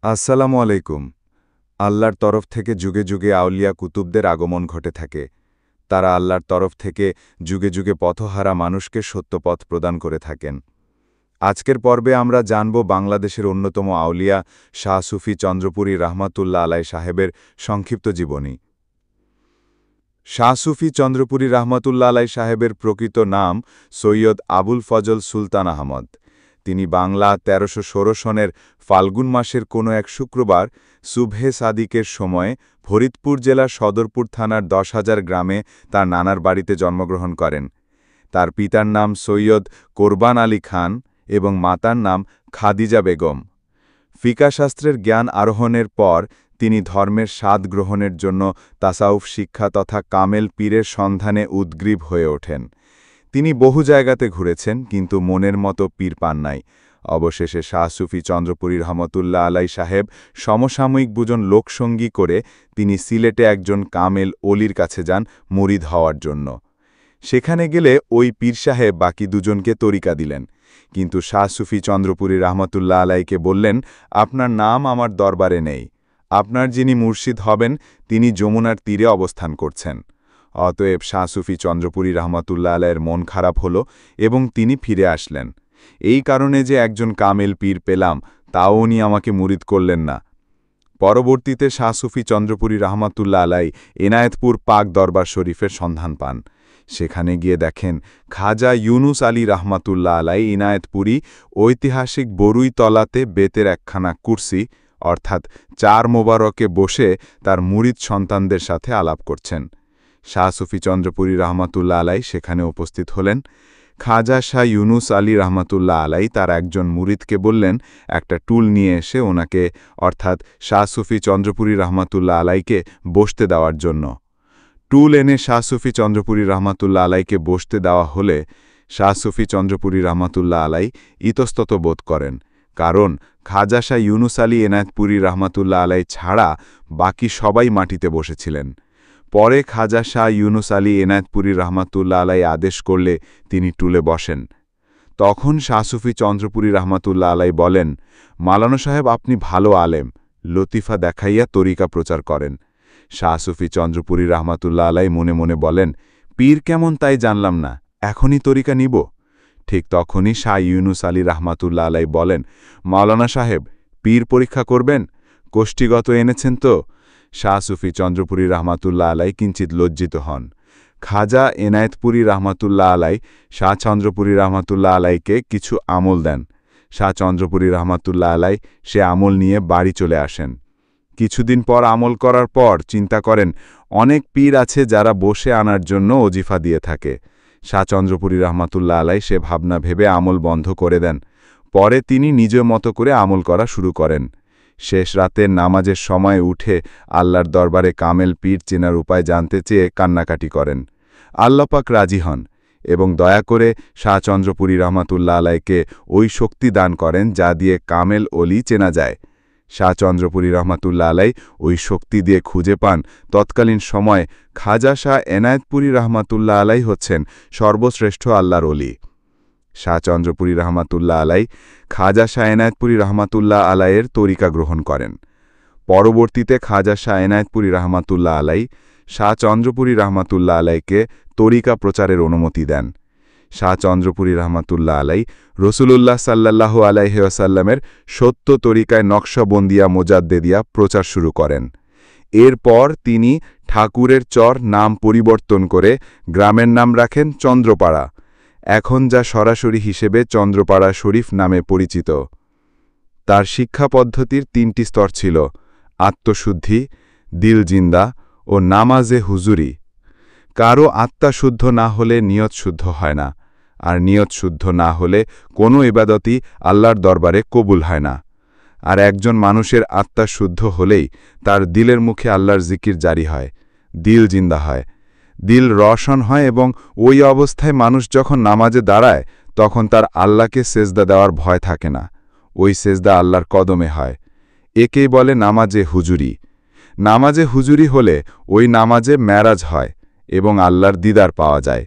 আসসালামু আলাইকুম। আল্লাহর তরফ থেকে যুগে যুগে আউলিয়া কুতুবদের আগমন ঘটে থাকে। তারা আল্লাহর তরফ থেকে যুগে যুগে পথহারা মানুষকে সত্যপথ প্রদান করে থাকেন। আজকের পর্বে আমরা জানব বাংলাদেশের অন্যতম আউলিয়া শাহ সুফি চন্দ্রপুরী রাহমাতুল্লাহ আলাই সাহেবের সংক্ষিপ্ত জীবনী। শাহ সুফি চন্দ্রপুরী রাহমাতুল্লাহ আলাই সাহেবের প্রকৃত নাম সৈয়দ আবুল ফজল সুলতান আহমদ। তিনি বাংলা ১৩১৬ সনের ফাল্গুন মাসের কোনো এক শুক্রবার সুবহে সাদিকের সময়ে ফরিদপুর জেলার সদরপুর থানার ১০,০০০ গ্রামে তার নানার বাড়িতে জন্মগ্রহণ করেন। তার পিতার নাম সৈয়দ কোরবান আলী খান এবং মাতার নাম খাদিজা বেগম। ফিকাশাস্ত্রের জ্ঞান আরোহণের পর তিনি ধর্মের স্বাদ গ্রহণের জন্য তাসাউফ শিক্ষা তথা কামেল পীরের সন্ধানে উদ্গ্রীব হয়ে ওঠেন। তিনি বহু জায়গাতে ঘুরেছেন, কিন্তু মনের মতো পীর পান নাই। অবশেষে শাহ সুফি চন্দ্রপুরী রহমতুল্লাহ আলাই সাহেব সমসাময়িক দুজন লোকসঙ্গী করে তিনি সিলেটে একজন কামেল অলির কাছে যান মুরিদ হওয়ার জন্য। সেখানে গেলে ওই পীর সাহেব বাকি দুজনকে তরিকা দিলেন, কিন্তু শাহ সুফি চন্দ্রপুরী রহমতুল্লাহ আলাইকে বললেন, আপনার নাম আমার দরবারে নেই। আপনার যিনি মুর্শিদ হবেন তিনি যমুনার তীরে অবস্থান করছেন। অতএব শাহ সুফি চন্দ্রপুরী রহমতুল্লাহ আলাইয়ের মন খারাপ হল এবং তিনি ফিরে আসলেন। এই কারণে যে একজন কামেল পীর পেলাম, তাও উনি আমাকে মুরিদ করলেন না। পরবর্তীতে শাহ সুফি চন্দ্রপুরী রহমতুল্লাহ আলাই এনায়েতপুর পাক দরবার শরীফের সন্ধান পান। সেখানে গিয়ে দেখেন খাজা ইউনুস আলী রহমতুল্লাহ আলাই ইনায়েতপুরী ঐতিহাসিক বরুইতলাতে বেতের একখানা কুরসি অর্থাৎ চার মোবারকে বসে তার মুরিদ সন্তানদের সাথে আলাপ করছেন। শাহ সুফি চন্দ্রপুরী রহমতুল্লাহ আলাই সেখানে উপস্থিত হলেন। খাজা শাহ ইউনুস আলী রহমতুল্লাহ আলাই তার একজন মুরিদকে বললেন একটা টুল নিয়ে এসে ওনাকে অর্থাৎ শাহ সুফি চন্দ্রপুরী রহমতুল্লাহ আলাইকে বসতে দেওয়ার জন্য। টুল এনে শাহ সুফি চন্দ্রপুরী রহমতুল্লাহ আলাইকে বসতে দেওয়া হলে শাহ সুফি চন্দ্রপুরী রহমতুল্লাহ আলাই ইতস্তত বোধ করেন, কারণ খাজা শাহ ইউনুস আলী এনায়েতপুরী রহমতুল্লাহ আলাই ছাড়া বাকি সবাই মাটিতে বসেছিলেন। পরে খাজা শাহ ইউনুস আলী এনায়েতপুরী রহমতুল্লাহ আলাই আদেশ করলে তিনি টুলে বসেন। তখন শাহ সুফি চন্দ্রপুরী রহমতুল্লাহ আলাই বলেন, মালানা সাহেব আপনি ভালো আলেম, লতিফা দেখাইয়া তরিকা প্রচার করেন। শাহ সুফি চন্দ্রপুরী রহমতুল্লাহ আলাই মনে মনে বলেন, পীর কেমন তাই জানলাম না, এখনই তরিকা নিব। ঠিক তখনই শাহ ইউনুস আলী রহমতুল্লাহ আলাই বলেন, মাওলানা সাহেব পীর পরীক্ষা করবেন, কোষ্ঠীগত এনেছেন তো? শাহ সুফি চন্দ্রপুরী রহমতুল্লাহ আলাই কিঞ্চিত লজ্জিত হন। খাজা এনায়েতপুরী রহমতুল্লাহ আলাই শাহ চন্দ্রপুরী রহমতুল্লাহ আলাইকে কিছু আমল দেন। শাহ চন্দ্রপুরী রহমতুল্লাহ আলাই সে আমল নিয়ে বাড়ি চলে আসেন। কিছুদিন পর আমল করার পর চিন্তা করেন অনেক পীর আছে যারা বসে আনার জন্য ওজিফা দিয়ে থাকে। শাহ চন্দ্রপুরী রহমতুল্লাহ আলাই সে ভাবনা ভেবে আমল বন্ধ করে দেন। পরে তিনি নিজ মতো করে আমল করা শুরু করেন। শেষ রাতে নামাজের সময় উঠে আল্লাহর দরবারে কামেল পীর চেনার উপায় জানতে চেয়ে কান্নাকাটি করেন। আল্লাহ পাক রাজি হন এবং দয়া করে শাহ চন্দ্রপুরী রহমতুল্লাহ আলাইকে ওই শক্তি দান করেন যা দিয়ে কামেল অলি চেনা যায়। শাহ চন্দ্রপুরী রহমতুল্লাহ আলাই ওই শক্তি দিয়ে খুঁজে পান তৎকালীন সময়ে খাজা শাহ এনায়েতপুরী রহমতুল্লাহ আলাই হচ্ছেন সর্বশ্রেষ্ঠ আল্লাহর অলি। শাহ চন্দ্রপুরী রহমতুল্লাহ আলাই খাজা শাহ এনায়েতপুরী রহমতুল্লাহ আলাইয়ের তরিকা গ্রহণ করেন। পরবর্তীতে খাজা শাহ এনায়েতপুরী রহমতুল্লাহ আলাই শাহ চন্দ্রপুরী রহমতুল্লাহ আলাইকে তরিকা প্রচারের অনুমতি দেন। শাহ চন্দ্রপুরী রহমতুল্লাহ আলাই রসুলুল্লাহ সাল্লাল্লাহু আলাইহি ওয়াসাল্লামের সত্য তরিকায় নকশবন্দিয়া মোজাদ্দেদিয়া প্রচার শুরু করেন। এরপর তিনি ঠাকুরের চর নাম পরিবর্তন করে গ্রামের নাম রাখেন চন্দ্রপাড়া, এখন যা সরাসরি হিসেবে চন্দ্রপাড়া শরীফ নামে পরিচিত। তার শিক্ষা পদ্ধতির তিনটি স্তর ছিল: আত্মশুদ্ধি, দিল জিন্দা ও নামাজে হুজুরি। কারো আত্মা শুদ্ধ না হলে নিয়ত শুদ্ধ হয় না, আর নিয়ত শুদ্ধ না হলে কোনো ইবাদতই আল্লাহর দরবারে কবুল হয় না। আর একজন মানুষের আত্মা শুদ্ধ হলেই তার দিলের মুখে আল্লাহর জিকির জারি হয়, দিল জিন্দা হয়, দিল রওশন হয় এবং ওই অবস্থায় মানুষ যখন নামাজে দাঁড়ায় তখন তার আল্লাহকে সেজদা দেওয়ার ভয় থাকে না, ওই সেজদা আল্লাহর কদমে হয়। একেই বলে নামাজে হুজুরি। নামাজে হুজুরি হলে ওই নামাজে মেরাজ হয় এবং আল্লাহর দিদার পাওয়া যায়।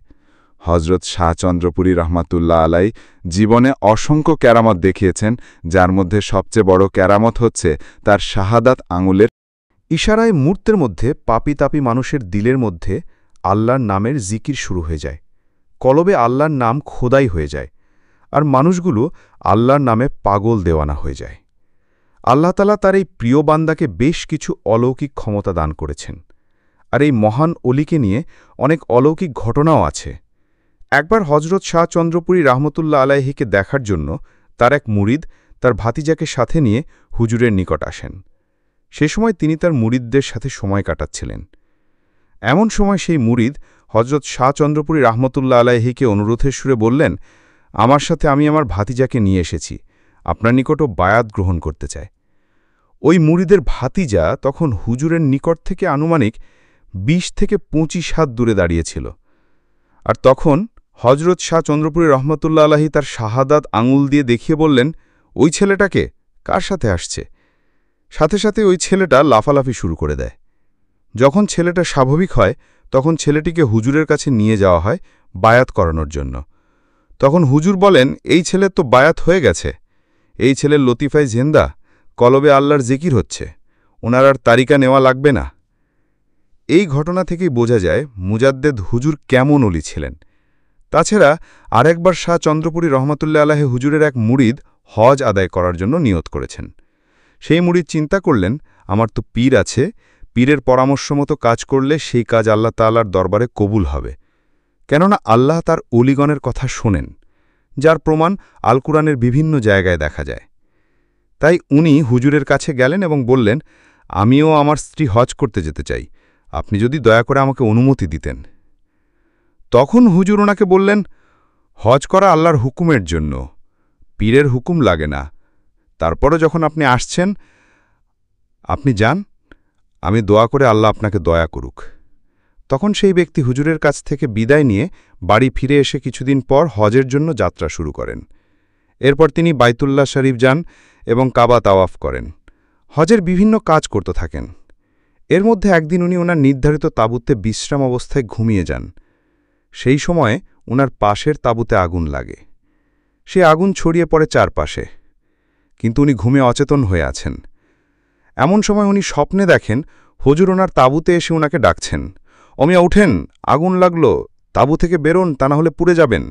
হজরত শাহচন্দ্রপুরী রহমাতুল্লাহ আলাই জীবনে অসংখ্য কেরামত দেখিয়েছেন, যার মধ্যে সবচেয়ে বড় কেরামত হচ্ছে তার শাহাদাত আঙুলের ইশারায় মুহূর্তের মধ্যে পাপী তাপী মানুষের দিলের মধ্যে আল্লাহর নামের জিকির শুরু হয়ে যায়। কলবে আল্লাহর নাম খোদাই হয়ে যায়, আর মানুষগুলো আল্লাহর নামে পাগল দেওয়ানা হয়ে যায়। আল্লাহ তাআলা তার এই প্রিয় বান্দাকে বেশ কিছু অলৌকিক ক্ষমতা দান করেছেন, আর এই মহান অলিকে নিয়ে অনেক অলৌকিক ঘটনাও আছে। একবার হজরত শাহচন্দ্রপুরী রহমতুল্লাহ আলাইহিকে দেখার জন্য তার এক মুরিদ তার ভাতিজাকে সাথে নিয়ে হুজুরের নিকট আসেন। সে সময় তিনি তার মুরিদদের সাথে সময় কাটাচ্ছিলেন। এমন সময় সেই মুরিদ হজরত শাহচন্দ্রপুরী রহমতুল্লাহ আলাইহিকে অনুরোধের সুরে বললেন, আমার সাথে আমি আমার ভাতিজাকে নিয়ে এসেছি, আপনার নিকটও বায়াত গ্রহণ করতে চায়। ওই মুরিদের ভাতিজা তখন হুজুরের নিকট থেকে আনুমানিক ২০ থেকে ২৫ হাত দূরে দাঁড়িয়েছিল। আর তখন হজরত শাহচন্দ্রপুরী রহমতুল্লাহ আলাইহি তার শাহাদাত আঙুল দিয়ে দেখিয়ে বললেন, ওই ছেলেটাকে কার সাথে আসছে? সাথে সাথে ওই ছেলেটা লাফালাফি শুরু করে দেয়। যখন ছেলেটা স্বাভাবিক হয় তখন ছেলেটিকে হুজুরের কাছে নিয়ে যাওয়া হয় বায়াত করানোর জন্য। তখন হুজুর বলেন, এই ছেলের তো বায়াত হয়ে গেছে, এই ছেলের লতিফায় জেন্দা, কলবে আল্লাহর জিকির হচ্ছে, ওনার আর তারিকা নেওয়া লাগবে না। এই ঘটনা থেকেই বোঝা যায় মুজাদ্দেদ হুজুর কেমন অলি ছিলেন। তাছাড়া আরেকবার শাহ চন্দ্রপুরী রহমতুল্লাহ আলাইহি হুজুরের এক মুরিদ হজ আদায় করার জন্য নিয়ত করেছেন। সেই মুরিদ চিন্তা করলেন, আমার তো পীর আছে, পীরের পরামর্শ মতো কাজ করলে সেই কাজ আল্লাহ তাআলার দরবারে কবুল হবে, কেননা আল্লাহ তার অলিগণের কথা শোনেন, যার প্রমাণ আল কুরআনের বিভিন্ন জায়গায় দেখা যায়। তাই উনি হুজুরের কাছে গেলেন এবং বললেন, আমিও আমার স্ত্রী হজ করতে যেতে চাই, আপনি যদি দয়া করে আমাকে অনুমতি দিতেন। তখন হুজুর ওনাকে বললেন, হজ করা আল্লাহর হুকুমের জন্য, পীরের হুকুম লাগে না। তারপরও যখন আপনি আসছেন, আপনি যান, আমি দোয়া করে আল্লাহ আপনাকে দয়া করুক। তখন সেই ব্যক্তি হুজুরের কাছ থেকে বিদায় নিয়ে বাড়ি ফিরে এসে কিছুদিন পর হজের জন্য যাত্রা শুরু করেন। এরপর তিনি বাইতুল্লাহ শরীফ যান এবং কাবা তাওয়াফ করেন, হজের বিভিন্ন কাজ করতে থাকেন। এর মধ্যে একদিন উনি ওনার নির্ধারিত তাঁবুতে বিশ্রাম অবস্থায় ঘুমিয়ে যান। সেই সময়ে ওনার পাশের তাঁবুতে আগুন লাগে। সে আগুন ছড়িয়ে পড়ে চারপাশে, কিন্তু উনি ঘুমে অচেতন হয়ে আছেন। এমন সময় উনি স্বপ্নে দেখেন হুজুর ওনার তাঁবুতে এসে ওনাকে ডাকছেন, অমিয়া উঠেন, আগুন লাগলো, তাঁবু থেকে বেরোন, তা না হলে পুড়ে যাবেন।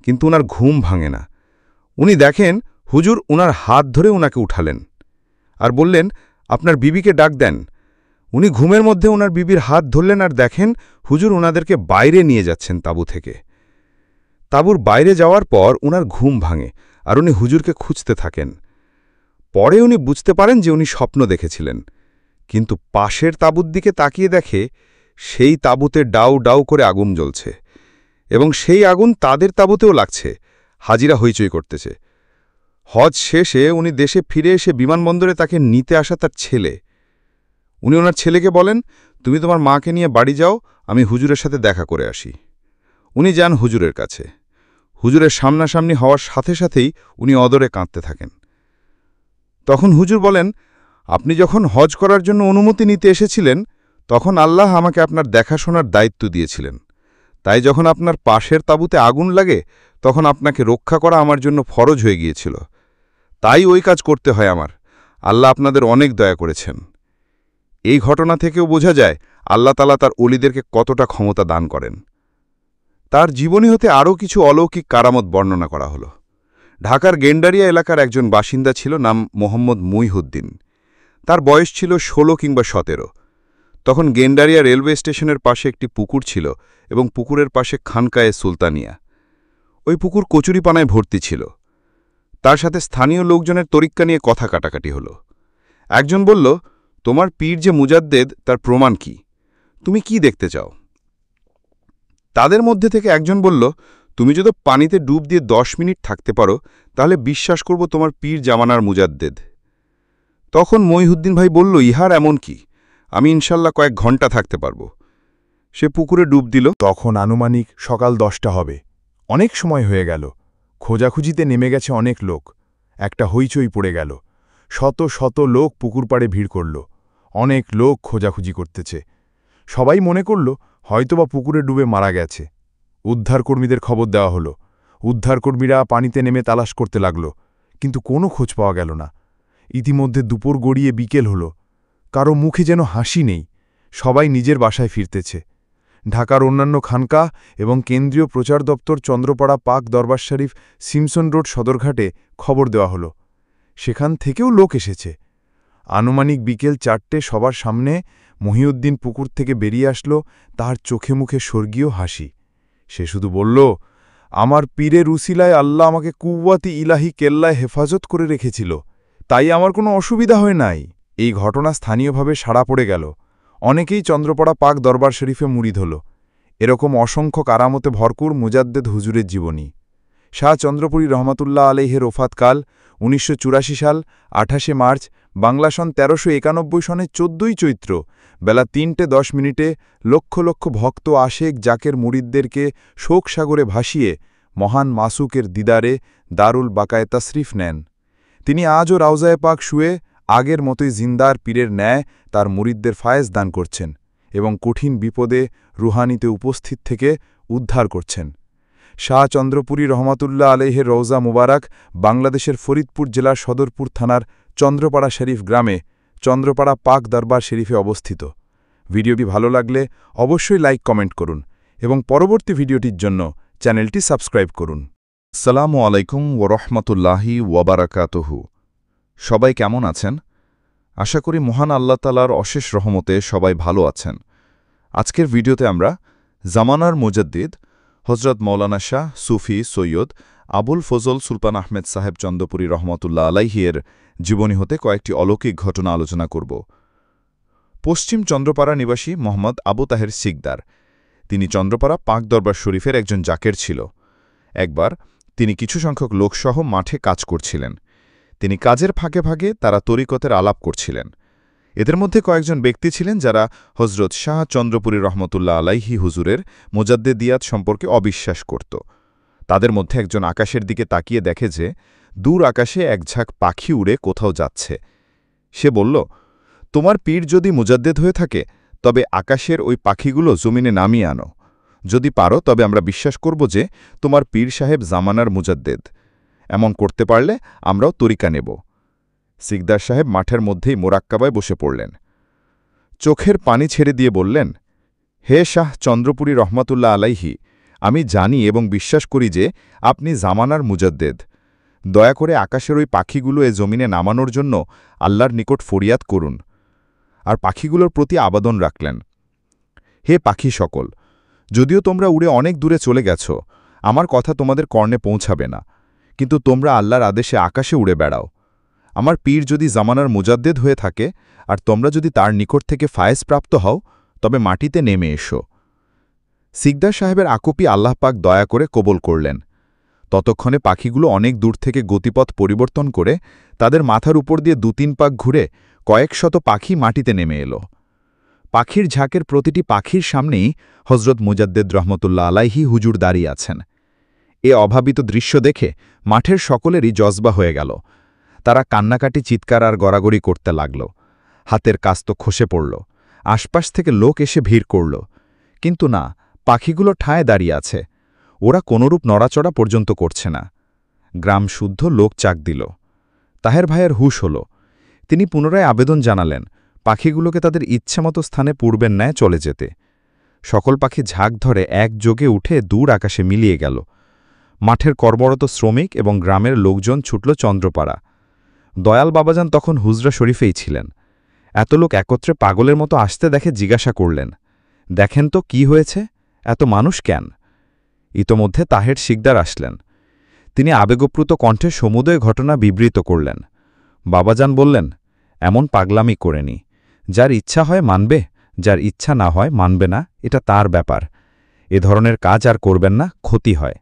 কিন্তু ওনার ঘুম ভাঙে না। উনি দেখেন হুজুর ওনার হাত ধরে ওনাকে উঠালেন আর বললেন, আপনার বিবিকে ডাক দেন। উনি ঘুমের মধ্যে ওনার বিবির হাত ধরলেন আর দেখেন হুজুর ওনাদেরকে বাইরে নিয়ে যাচ্ছেন তাঁবু থেকে। তাঁবুর বাইরে যাওয়ার পর ওনার ঘুম ভাঙে আর উনি হুজুরকে খুঁজতে থাকেন। পরে উনি বুঝতে পারেন যে উনি স্বপ্ন দেখেছিলেন, কিন্তু পাশের তাঁবুর দিকে তাকিয়ে দেখে সেই তাঁবুতে ডাউ ডাউ করে আগুন জ্বলছে এবং সেই আগুন তাদের তাঁবুতেও লাগছে। হাজিরা হইচই করতেছে। হজ শেষে উনি দেশে ফিরে এসে বিমানবন্দরে তাকে নিতে আসা তার ছেলে। উনি ওনার ছেলেকে বলেন, তুমি তোমার মাকে নিয়ে বাড়ি যাও, আমি হুজুরের সাথে দেখা করে আসি। উনি যান হুজুরের কাছে। হুজুরের সামনাসামনি হওয়ার সাথে সাথেই উনি অদরে কাঁদতে থাকেন। তখন হুজুর বলেন, আপনি যখন হজ করার জন্য অনুমতি নিতে এসেছিলেন তখন আল্লাহ আমাকে আপনার দেখাশোনার দায়িত্ব দিয়েছিলেন, তাই যখন আপনার পাশের তাঁবুতে আগুন লাগে তখন আপনাকে রক্ষা করা আমার জন্য ফরজ হয়ে গিয়েছিল, তাই ওই কাজ করতে হয় আমার। আল্লাহ আপনাদের অনেক দয়া করেছেন। এই ঘটনা থেকেও বোঝা যায় আল্লাহ তাআলা তার ওলিদেরকে কতটা ক্ষমতা দান করেন। তার জীবনী হতে আরও কিছু অলৌকিক কারামত বর্ণনা করা হল। ঢাকার গেন্ডারিয়া এলাকার একজন বাসিন্দা ছিল, নাম মোহাম্মদ মুইহুদ্দিন। তার বয়স ছিল ১৬ কিংবা ১৭। তখন গেন্ডারিয়া রেলওয়ে স্টেশনের পাশে একটি পুকুর ছিল এবং পুকুরের পাশে খানকায়ে সুলতানিয়া। ওই পুকুর কচুরিপানায় ভর্তি ছিল। তার সাথে স্থানীয় লোকজনের তরিক্কা নিয়ে কথা কাটাকাটি হল। একজন বলল, তোমার পীর যে মুজাদ্দেদ তার প্রমাণ কি? তুমি কি দেখতে চাও? তাদের মধ্যে থেকে একজন বলল, তুমি যদি পানিতে ডুব দিয়ে ১০ মিনিট থাকতে পারো তাহলে বিশ্বাস করব তোমার পীর জামানার মুজাদ্দেদ। তখন মইহুদ্দিন ভাই বলল, ইহার এমন কি, আমি ইনশাল্লাহ কয়েক ঘণ্টা থাকতে পারব। সে পুকুরে ডুব দিল। তখন আনুমানিক সকাল ১০টা হবে। অনেক সময় হয়ে গেল। খোঁজাখুঁজিতে নেমে গেছে অনেক লোক। একটা হইচই পড়ে গেল। শত শত লোক পুকুর পাড়ে ভিড় করল। অনেক লোক খোঁজাখুঁজি করতেছে। সবাই মনে করল হয়তোবা পুকুরে ডুবে মারা গেছে। উদ্ধারকর্মীদের খবর দেওয়া হলো। উদ্ধারকর্মীরা পানিতে নেমে তালাশ করতে লাগল, কিন্তু কোনো খোঁজ পাওয়া গেল না। ইতিমধ্যে দুপুর গড়িয়ে বিকেল হল। কারো মুখে যেন হাসি নেই, সবাই নিজের বাসায় ফিরতেছে। ঢাকার অন্যান্য খানকা এবং কেন্দ্রীয় প্রচার দপ্তর, চন্দ্রপাড়া পাক দরবার শরীফ, সিমসন রোড সদরঘাটে খবর দেওয়া হলো। সেখান থেকেও লোক এসেছে। আনুমানিক বিকেল 4টে সবার সামনে মহিউদ্দিন পুকুর থেকে বেরিয়ে আসলো, তার চোখে মুখে স্বর্গীয় হাসি। সে শুধু বলল, আমার পীরের উসিলায় আল্লাহ আমাকে কুওয়াতি ইলাহি কেল্লায় হেফাজত করে রেখেছিল, তাই আমার কোনো অসুবিধা হয় নাই। এই ঘটনা স্থানীয়ভাবে সাড়া পড়ে গেল। অনেকেই চন্দ্রপাড়া পাক দরবার শরীফে মুরিদ হল। এরকম অসংখ্য কারামতে ভরপুর মুজাদ্দেদ হুজুরের জীবনী। শাহ চন্দ্রপুরী রহমাতুল্লাহ আলাইহের ওফাতকাল 1984 সাল 28 মার্চ, বাংলা সন 1391 সনের 14ই চৈত্র, বেলা 3:10 লক্ষ লক্ষ ভক্ত আশেক জাকের মুরিদদেরকে শোকসাগরে ভাসিয়ে মহান মাসুকের দিদারে দারুল বাকায়ে তাশরিফ নেন। তিনি আজও রাউজায়ে পাক শুয়ে আগের মতোই জিন্দার পীরের ন্যায় তার মুরিদদের ফায়েজ দান করছেন এবং কঠিন বিপদে রুহানিতে উপস্থিত থেকে উদ্ধার করছেন। শাহ চন্দ্রপুরী রহমাতুল্লাহ আলাইহের রওজা মুবারক বাংলাদেশের ফরিদপুর জেলার সদরপুর থানার চন্দ্রপাড়া শরীফ গ্রামে চন্দ্রপাড়া পাক দরবার শরীফে অবস্থিত। ভিডিওটি ভালো লাগলে অবশ্যই লাইক কমেন্ট করুন এবং পরবর্তী ভিডিওটির জন্য চ্যানেলটি সাবস্ক্রাইব করুন। আসসালামু আলাইকুম ওরহমতুল্লাহি ওয়াবারাকাতুহু। সবাই কেমন আছেন? আশা করি মহান আল্লাহ তাআলার অশেষ রহমতে সবাই ভালো আছেন। আজকের ভিডিওতে আমরা জামানার মুজাদ্দিদ হজরত মৌলানা শাহ সুফি সৈয়দ আবুল ফজল সুলতান আহমেদ সাহেব চন্দ্রপুরী রহমতুল্লাহ আলাইহির জীবনী হতে কয়েকটি অলৌকিক ঘটনা আলোচনা করব। পশ্চিম চন্দ্রপাড়া নিবাসী মোহাম্মদ আবু তাহের সিকদার, তিনি চন্দ্রপাড়া পাক দরবার শরীফের একজন জাকের ছিল। একবার তিনি কিছু সংখ্যক লোকসহ মাঠে কাজ করছিলেন। তিনি কাজের ফাঁকে ফাঁকে তারা তরিকতের আলাপ করছিলেন। এদের মধ্যে কয়েকজন ব্যক্তি ছিলেন যারা হজরত শাহ চন্দ্রপুরী রহমতুল্লাহ আলাইহি হুজুরের মুজাদ্দেদিয়াত সম্পর্কে অবিশ্বাস করত। তাদের মধ্যে একজন আকাশের দিকে তাকিয়ে দেখে যে দূর আকাশে এক ঝাঁক পাখি উড়ে কোথাও যাচ্ছে। সে বলল, তোমার পীর যদি মুজাদ্দেদ হয়ে থাকে তবে আকাশের ওই পাখিগুলো জমিনে নামিয়ে আনো। যদি পারো তবে আমরা বিশ্বাস করব যে তোমার পীর সাহেব জামানার মুজাদ্দেদ। এমন করতে পারলে আমরাও তরিকা নেব। সিকদার সাহেব মাঠের মধ্যেই মোরাক্কাবায় বসে পড়লেন। চোখের পানি ছেড়ে দিয়ে বললেন, হে শাহ চন্দ্রপুরী রহমাতুল্লাহ আলাইহি, আমি জানি এবং বিশ্বাস করি যে আপনি জামানার মুজাদ্দেদ। দয়া করে আকাশের ওই পাখিগুলো এ জমিনে নামানোর জন্য আল্লাহর নিকট ফরিয়াদ করুন। আর পাখিগুলোর প্রতি আবেদন রাখলেন, হে পাখি সকল, যদিও তোমরা উড়ে অনেক দূরে চলে গেছ, আমার কথা তোমাদের কর্ণে পৌঁছাবে না, কিন্তু তোমরা আল্লাহর আদেশে আকাশে উড়ে বেড়াও। আমার পীর যদি জামানার মুজাদ্দেদ হয়ে থাকে আর তোমরা যদি তার নিকট থেকে ফায়েজ প্রাপ্ত হও তবে মাটিতে নেমে এসো। সিকদার সাহেবের আকুপি আল্লাহ পাক দয়া করে কবুল করলেন। ততক্ষণে পাখিগুলো অনেক দূর থেকে গতিপথ পরিবর্তন করে তাদের মাথার উপর দিয়ে 2-3 পাক ঘুরে কয়েক শত পাখি মাটিতে নেমে এলো। পাখির ঝাঁকের প্রতিটি পাখির সামনেই হজরত মুজাদ্দেদ রহমতুল্লাহ আলাইহি হুজুর দাঁড়িয়ে আছেন। এ অভাবিত দৃশ্য দেখে মাঠের সকলেরই জজবা হয়ে গেল। তারা কান্নাকাটি, চিৎকার আর গড়াগড়ি করতে লাগল। হাতের কাস্ত খসে পড়ল। আশপাশ থেকে লোক এসে ভিড় করল, কিন্তু না, পাখিগুলো ঠায় দাঁড়িয়ে আছে। ওরা কোনরূপ নড়াচড়া পর্যন্ত করছে না। গ্রাম শুদ্ধ লোক চাক দিল। তাহের ভাইয়ের হুশ হল। তিনি পুনরায় আবেদন জানালেন পাখিগুলোকে তাদের ইচ্ছামতো স্থানে পূর্বের ন্যায় চলে যেতে। সকল পাখি ঝাঁক ধরে একযোগে উঠে দূর আকাশে মিলিয়ে গেল। মাঠের কর্মরত শ্রমিক এবং গ্রামের লোকজন ছুটল চন্দ্রপাড়া। দয়াল বাবাজান তখন হুজরা শরীফেই ছিলেন। এত লোক একত্রে পাগলের মতো আসতে দেখে জিজ্ঞাসা করলেন, দেখেন তো কি হয়েছে, এত মানুষ কেন? ইতোমধ্যে তাহের সিকদার আসলেন। তিনি আবেগপ্লুত কণ্ঠে সমুদয় ঘটনা বিবৃত করলেন। বাবাজান বললেন, এমন পাগলামি করেনি। যার ইচ্ছা হয় মানবে, যার ইচ্ছা না হয় মানবে না, এটা তার ব্যাপার। এ ধরনের কাজ আর করবেন না, ক্ষতি হয়।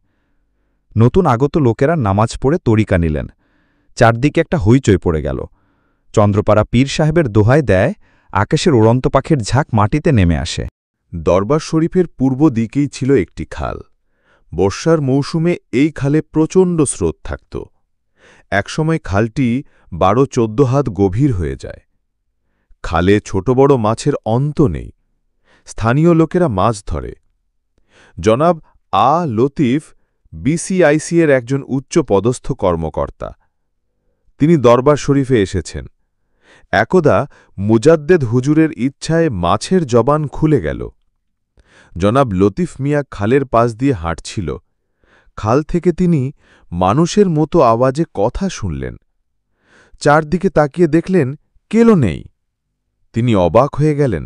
নতুন আগত লোকেরা নামাজ পড়ে তরিকা নিলেন। চারদিকে একটা হইচই পড়ে গেল। চন্দ্রপাড়া পীর সাহেবের দোহাই দেয়, আকাশের উড়ন্ত পাখির ঝাঁক মাটিতে নেমে আসে। দরবার শরীফের পূর্ব দিকেই ছিল একটি খাল। বর্ষার মৌসুমে এই খালে প্রচণ্ড স্রোত থাকত। একসময় খালটি 12-14 হাত গভীর হয়ে যায়। খালে ছোট বড় মাছের অন্ত নেই। স্থানীয় লোকেরা মাছ ধরে। জনাব লতিফ বিসিআইসি-এর একজন উচ্চপদস্থ কর্মকর্তা। তিনি দরবার শরীফে এসেছেন। একদা মুজাদ্দেদ হুজুরের ইচ্ছায় মাছের জবান খুলে গেল। জনাব লতিফ মিয়া খালের পাশ দিয়ে হাঁটছিল। খাল থেকে তিনি মানুষের মতো আওয়াজে কথা শুনলেন। চারদিকে তাকিয়ে দেখলেন কেলো নেই। তিনি অবাক হয়ে গেলেন।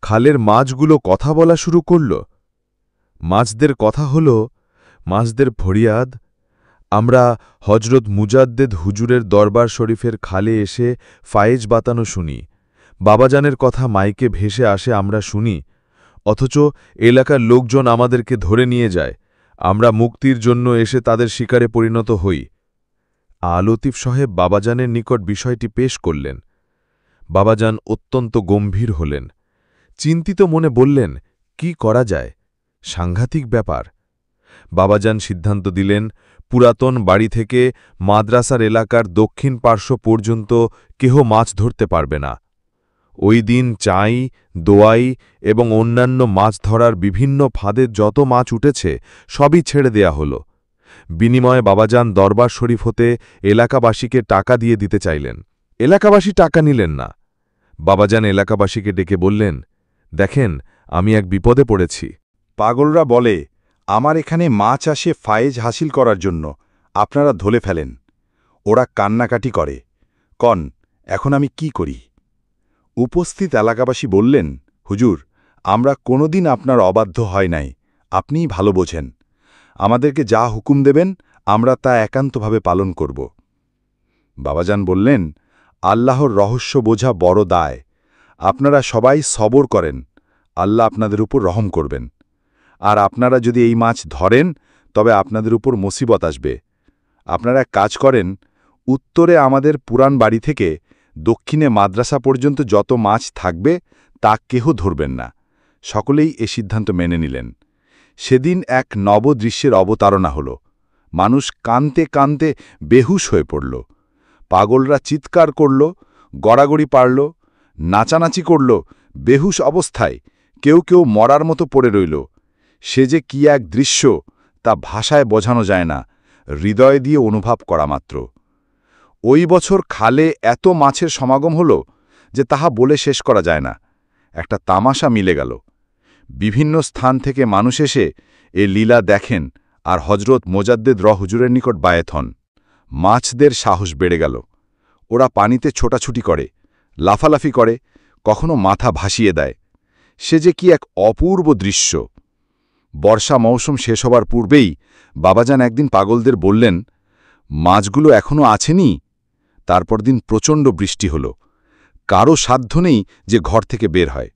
খালের মাছগুলো কথা বলা শুরু করল। মাছদের কথা হল, মাছদের ফরিয়াদ, আমরা হজরত মুজাদ্দেদ হুজুরের দরবার শরীফের খালে এসে ফায়েজ বাতানো শুনি, বাবাজানের কথা মাইকে ভেসে আসে আমরা শুনি, অথচ এলাকার লোকজন আমাদেরকে ধরে নিয়ে যায়, আমরা মুক্তির জন্য এসে তাদের শিকারে পরিণত হই। লতিফ সাহেব বাবাজানের নিকট বিষয়টি পেশ করলেন। বাবাজান অত্যন্ত গম্ভীর হলেন। চিন্তিত মনে বললেন, কি করা যায়? সাংঘাতিক ব্যাপার। বাবাজান সিদ্ধান্ত দিলেন, পুরাতন বাড়ি থেকে মাদ্রাসার এলাকার দক্ষিণ পার্শ্ব পর্যন্ত কেহ মাছ ধরতে পারবে না। ওই দিন চাই, দোয়াই এবং অন্যান্য মাছ ধরার বিভিন্ন ফাঁদে যত মাছ উঠেছে সবই ছেড়ে দেয়া হল। বিনিময়ে বাবাজান দরবার শরীফ হতে এলাকাবাসীকে টাকা দিয়ে দিতে চাইলেন। এলাকাবাসী টাকা নিলেন না। বাবাজান এলাকাবাসীকে ডেকে বললেন, দেখেন, আমি এক বিপদে পড়েছি। পাগলরা বলে, আমার এখানে মাছ আসে ফায়েজ হাসিল করার জন্য, আপনারা ধরে ফেলেন। ওরা কান্নাকাটি করে, কন, এখন আমি কি করি? উপস্থিত এলাকাবাসী বললেন, হুজুর, আমরা কোনোদিন আপনার অবাধ্য হয় নাই, আপনিই ভালো বোঝেন। আমাদেরকে যা হুকুম দেবেন আমরা তা একান্তভাবে পালন করব। বাবাজান বললেন, আল্লাহর রহস্য বোঝা বড় দায়। আপনারা সবাই সবর করেন, আল্লাহ আপনাদের উপর রহম করবেন। আর আপনারা যদি এই মাছ ধরেন তবে আপনাদের উপর মুসিবত আসবে। আপনারা এক কাজ করেন, উত্তরে আমাদের পুরান বাড়ি থেকে দক্ষিণে মাদ্রাসা পর্যন্ত যত মাছ থাকবে তা কেহ ধরবেন না। সকলেই এ সিদ্ধান্ত মেনে নিলেন। সেদিন এক নবদৃশ্যের অবতারণা হল। মানুষ কানতে কানতে বেহুশ হয়ে পড়ল। পাগলরা চিৎকার করল, গড়াগড়ি পারল, নাচানাচি করল। বেহুশ অবস্থায় কেউ কেউ মরার মতো পড়ে রইল। সে যে কি এক দৃশ্য তা ভাষায় বোঝানো যায় না, হৃদয় দিয়ে অনুভব করা মাত্র। ওই বছর খালে এত মাছের সমাগম হল যে তাহা বলে শেষ করা যায় না। একটা তামাশা মিলে গেল। বিভিন্ন স্থান থেকে মানুষ এসে এ লীলা দেখেন আর হজরত মোজাদ্দেদ হুজুরের নিকট বায়েত হন। মাছদের সাহস বেড়ে গেল। ওরা পানিতে ছোটাছুটি করে, লাফালাফি করে, কখনো মাথা ভাসিয়ে দেয়। সে যে কি এক অপূর্ব দৃশ্য। বর্ষা মৌসুম শেষ হবার পূর্বেই বাবাজান একদিন পাগলদের বললেন, মাছগুলো এখনো আছেনি? তারপর দিন প্রচণ্ড বৃষ্টি হল। কারও সাধ্য নেই যে ঘর থেকে বের হয়।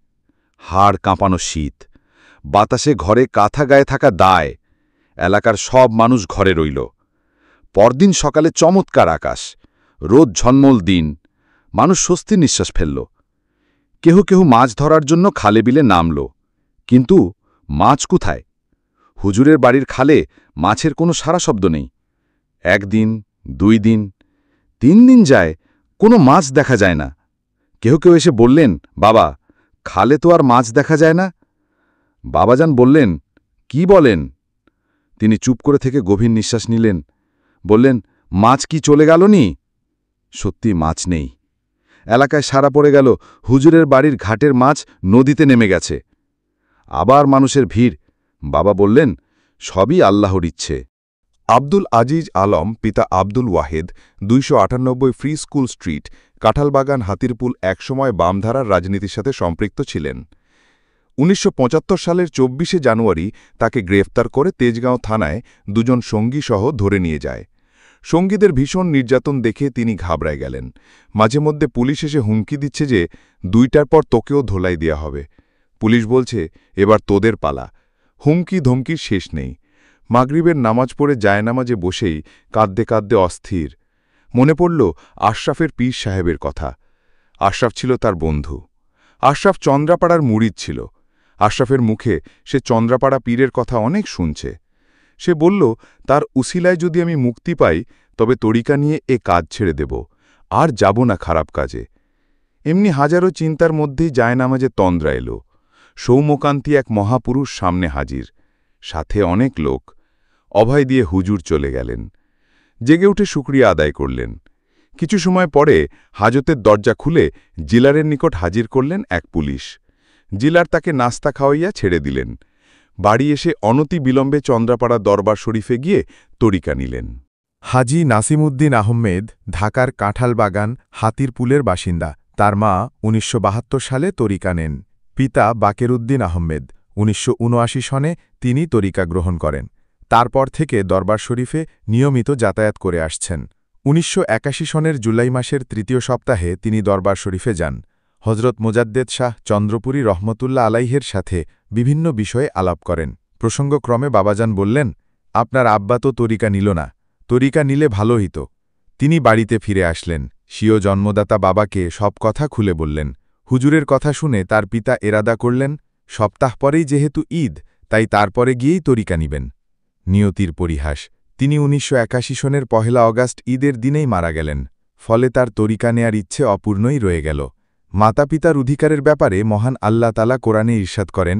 হাড় কাঁপানো শীত, বাতাসে ঘরে কাঁথা গায়ে থাকা দায়। এলাকার সব মানুষ ঘরে রইল। পরদিন সকালে চমৎকার আকাশ, রোদ ঝলমল দিন। মানুষ স্বস্তির নিঃশ্বাস ফেলল। কেহ কেহ মাছ ধরার জন্য খালে বিলে নামল। কিন্তু মাছ কোথায়? হুজুরের বাড়ির খালে মাছের কোনো সারা শব্দ নেই। একদিন, 2 দিন, 3 দিন যায়, কোনো মাছ দেখা যায় না। কেহ কেউ এসে বললেন, বাবা, খালে তো আর মাছ দেখা যায় না। বাবাজান বললেন, কি বলেন? তিনি চুপ করে থেকে গভীর নিঃশ্বাস নিলেন। বললেন, মাছ কি চলে গেল নি? সত্যি মাছ নেই। এলাকায় সারা পড়ে গেল, হুজুরের বাড়ির ঘাটের মাছ নদীতে নেমে গেছে। আবার মানুষের ভিড়। বাবা বললেন, সবই আল্লাহর ইচ্ছে। আব্দুল আজিজ আলম পিতা Abdul Wahed 298 free school street, Kathalbagan, Hatirpool একসময় বামধারার রাজনীতির সাথে সম্পৃক্ত ছিলেন। 1975 সালের 24শে জানুয়ারি তাকে গ্রেফতার করে তেজগাঁও থানায় 2 সঙ্গীসহ ধরে নিয়ে যায়। সঙ্গীদের ভীষণ নির্যাতন দেখে তিনি ঘাবড়ায় গেলেন। মাঝে মধ্যে পুলিশ এসে হুমকি দিচ্ছে যে 2টার পর তোকেও ধোলাই দেয়া হবে। পুলিশ বলছে, এবার তোদের পালা। হুমকি ধমকির শেষ নেই। মাগরিবের নামাজ পড়ে জায়নামাজে বসেই কাঁদতে কাঁদতে অস্থির। মনে পড়ল আশরাফের পীর সাহেবের কথা। আশরাফ ছিল তার বন্ধু। আশরাফ চন্দ্রাপাড়ার মুরিদ ছিল। আশরাফের মুখে সে চন্দ্রাপাড়া পীরের কথা অনেক শুনছে। সে বলল, তার উসিলায় যদি আমি মুক্তি পাই তবে তরিকা নিয়ে এ কাজ ছেড়ে দেব, আর যাব না খারাপ কাজে। এমনি হাজারো চিন্তার মধ্যেই জায়নামাজে তন্দ্রা এলো। সৌম্যকান্তি এক মহাপুরুষ সামনে হাজির। সাথে অনেক লোক। অভয় দিয়ে হুজুর চলে গেলেন। জেগে উঠে শুকরিয়া আদায় করলেন। কিছু সময় পরে হাজতের দরজা খুলে জিলারের নিকট হাজির করলেন এক পুলিশ। জিলার তাকে নাস্তা খাওয়াইয়া ছেড়ে দিলেন। বাড়ি এসে অনতি বিলম্বে চন্দ্রাপাড়া দরবার শরীফে গিয়ে তরিকা নিলেন। হাজি নাসিমউদ্দিন আহমেদ ঢাকার কাঁঠালবাগান হাতিরপুলের বাসিন্দা। তার মা ১৯৭২ সালে তরিকা নেন। পিতা বাকেরউদ্দিন আহমেদ ১৯৭৯ সনে তিনি তরিকা গ্রহণ করেন। তারপর থেকে দরবার শরীফে নিয়মিত যাতায়াত করে আসছেন। ১৯৮১ সনের জুলাই মাসের তৃতীয় সপ্তাহে তিনি দরবার শরীফে যান। হজরত মোজাদ্দেদ শাহ চন্দ্রপুরী রহমতুল্লাহ আলাইহের সাথে বিভিন্ন বিষয়ে আলাপ করেন। প্রসঙ্গক্রমে বাবাজান বললেন, আপনার আব্বা তো তরিকা নিল না, তরিকা নিলে ভালো হইত। তিনি বাড়িতে ফিরে আসলেন। স্বীয় জন্মদাতা বাবাকে সব কথা খুলে বললেন। হুজুরের কথা শুনে তার পিতা এরাদা করলেন, সপ্তাহ পরেই যেহেতু ঈদ, তাই তারপরে গিয়েই তরিকা নিবেন। নিয়তির পরিহাস, তিনি ১৯৮১ সনের ১ অগাস্ট ঈদের দিনেই মারা গেলেন। ফলে তার তরিকা নেয়ার ইচ্ছে অপূর্ণই রয়ে গেল। মাতাপিতার অধিকারের ব্যাপারে মহান আল্লাহ তাআলা কোরআনে ইরশাদ করেন,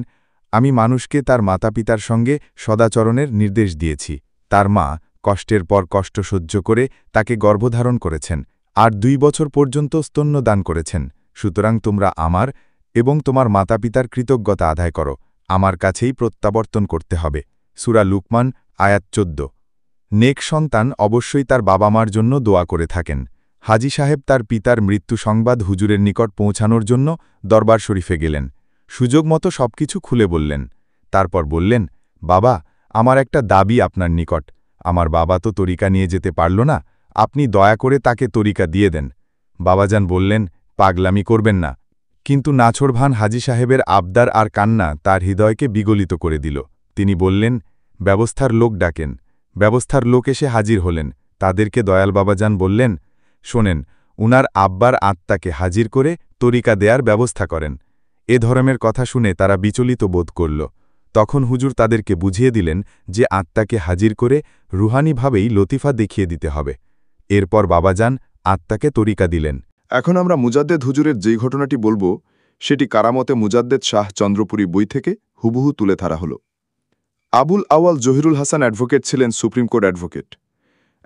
আমি মানুষকে তার মাতাপিতার সঙ্গে সদাচরণের নির্দেশ দিয়েছি। তার মা কষ্টের পর কষ্ট সহ্য করে তাকে গর্ভধারণ করেছেন, আর ২ বছর পর্যন্ত স্তন্য দান করেছেন। সুতরাং তোমরা আমার এবং তোমার মাতাপিতার কৃতজ্ঞতা আদায় করো, আমার কাছেই প্রত্যাবর্তন করতে হবে। সূরা লুকমান আয়াত ১৪। নেক সন্তান অবশ্যই তার বাবা মার জন্য দোয়া করে থাকেন। হাজী সাহেব তার পিতার মৃত্যু সংবাদ হুজুরের নিকট পৌঁছানোর জন্য দরবার শরীফে গেলেন। সুযোগ মতো সবকিছু খুলে বললেন। তারপর বললেন, বাবা, আমার একটা দাবি আপনার নিকট। আমার বাবা তো তরিকা নিয়ে যেতে পারল না, আপনি দয়া করে তাকে তরিকা দিয়ে দেন। বাবাজান বললেন, পাগলামি করবেন না। কিন্তু নাছোড়ভান হাজী সাহেবের আবদার আর কান্না তার হৃদয়কে বিগলিত করে দিল। তিনি বললেন, ব্যবস্থার লোক ডাকেন। ব্যবস্থার লোক এসে হাজির হলেন। তাদেরকে দয়াল বাবাজান বললেন, শোনেন, উনার আব্বার আত্মাকে হাজির করে তরিকা দেয়ার ব্যবস্থা করেন। এ ধরনের কথা শুনে তারা বিচলিত বোধ করল। তখন হুজুর তাদেরকে বুঝিয়ে দিলেন যে আত্মাকে হাজির করে রুহানিভাবেই লতিফা দেখিয়ে দিতে হবে। এরপর বাবাজান আত্মাকে তরিকা দিলেন। এখন আমরা মুজাদ্দেদ হুজুরের যেই ঘটনাটি বলবো, সেটি কারামতে মুজাদ্দেদ শাহ চন্দ্রপুরী বই থেকে হুবহু তুলে ধরা হল। আবুল আওয়াল জহিরুল হাসান অ্যাডভোকেট ছিলেন সুপ্রিম কোর্ট অ্যাডভোকেট।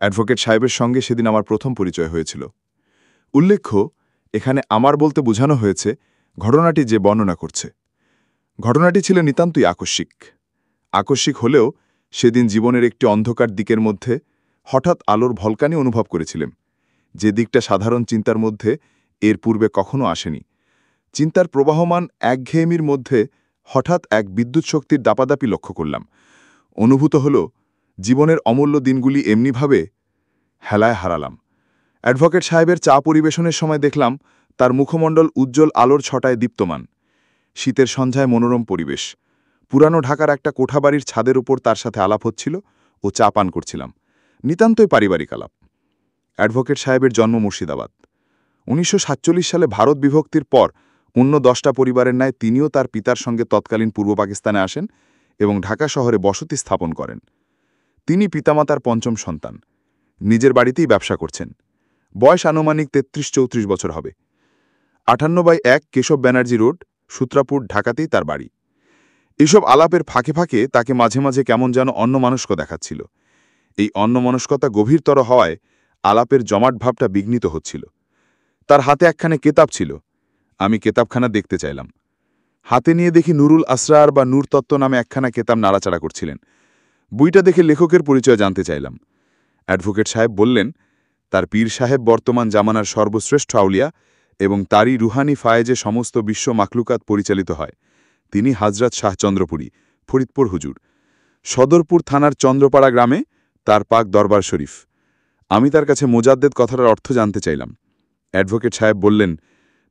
অ্যাডভোকেট সাহেবের সঙ্গে সেদিন আমার প্রথম পরিচয় হয়েছিল। উল্লেখ্য, এখানে আমার বলতে বোঝানো হয়েছে ঘটনাটি যে বর্ণনা করছে। ঘটনাটি ছিল নিতান্তই আকস্মিক। আকস্মিক হলেও সেদিন জীবনের একটি অন্ধকার দিকের মধ্যে হঠাৎ আলোর ভলকানি অনুভব করেছিলাম, যে দিকটা সাধারণ চিন্তার মধ্যে এর পূর্বে কখনো আসেনি। চিন্তার প্রবাহমান একঘেয়েমির মধ্যে হঠাৎ এক বিদ্যুৎ শক্তির দাপাদাপি লক্ষ্য করলাম। অনুভূত হল জীবনের অমূল্য দিনগুলি এমনিভাবে হেলায় হারালাম। অ্যাডভোকেট সাহেবের চা পরিবেশনের সময় দেখলাম তার মুখমণ্ডল উজ্জ্বল আলোর ছটায় দীপ্তমান। শীতের সন্ধ্যায় মনোরম পরিবেশ। পুরানো ঢাকার একটা কোঠাবাড়ির ছাদের উপর তার সাথে আলাপ হচ্ছিল ও চা পান করছিলাম। নিতান্তই পারিবারিক আলাপ। অ্যাডভোকেট সাহেবের জন্ম মুর্শিদাবাদ। ১৯৪৭ সালে ভারত বিভক্তির পর অন্য 10টা পরিবারের ন্যায় তিনিও তার পিতার সঙ্গে তৎকালীন পূর্ব পাকিস্তানে আসেন এবং ঢাকা শহরে বসতি স্থাপন করেন। তিনি পিতামাতার পঞ্চম সন্তান। নিজের বাড়িতেই ব্যবসা করছেন। বয়স আনুমানিক ৩৩-৩৪ বছর হবে। ৫৮/১ কেশব ব্যানার্জি রোড, সূত্রাপুর, ঢাকাতেই তার বাড়ি। এসব আলাপের ফাঁকে ফাঁকে তাকে মাঝে মাঝে কেমন যেন অন্যমনস্ক দেখাচ্ছিল। এই অন্যমনস্কতা গভীরতর হওয়ায় আলাপের জমাট ভাবটা বিঘ্নিত হচ্ছিল। তার হাতে একখানে কেতাব ছিল। আমি কেতাবখানা দেখতে চাইলাম। হাতে নিয়ে দেখি নুরুল আসরার বা নূরতত্ত্ব নামে একখানা কেতাব নাড়াচাড়া করছিলেন। বইটা দেখে লেখকের পরিচয় জানতে চাইলাম। অ্যাডভোকেট সাহেব বললেন, তার পীর সাহেব বর্তমান জামানার সর্বশ্রেষ্ঠ আউলিয়া এবং তারই রুহানি ফায়েজে সমস্ত বিশ্ব মাখলুকাত পরিচালিত হয়। তিনি হাজরত শাহ চন্দ্রপুরী, ফরিদপুর হুজুর। সদরপুর থানার চন্দ্রপাড়া গ্রামে তার পাক দরবার শরীফ। আমি তার কাছে মোজাদ্দেদ কথাটার অর্থ জানতে চাইলাম। অ্যাডভোকেট সাহেব বললেন,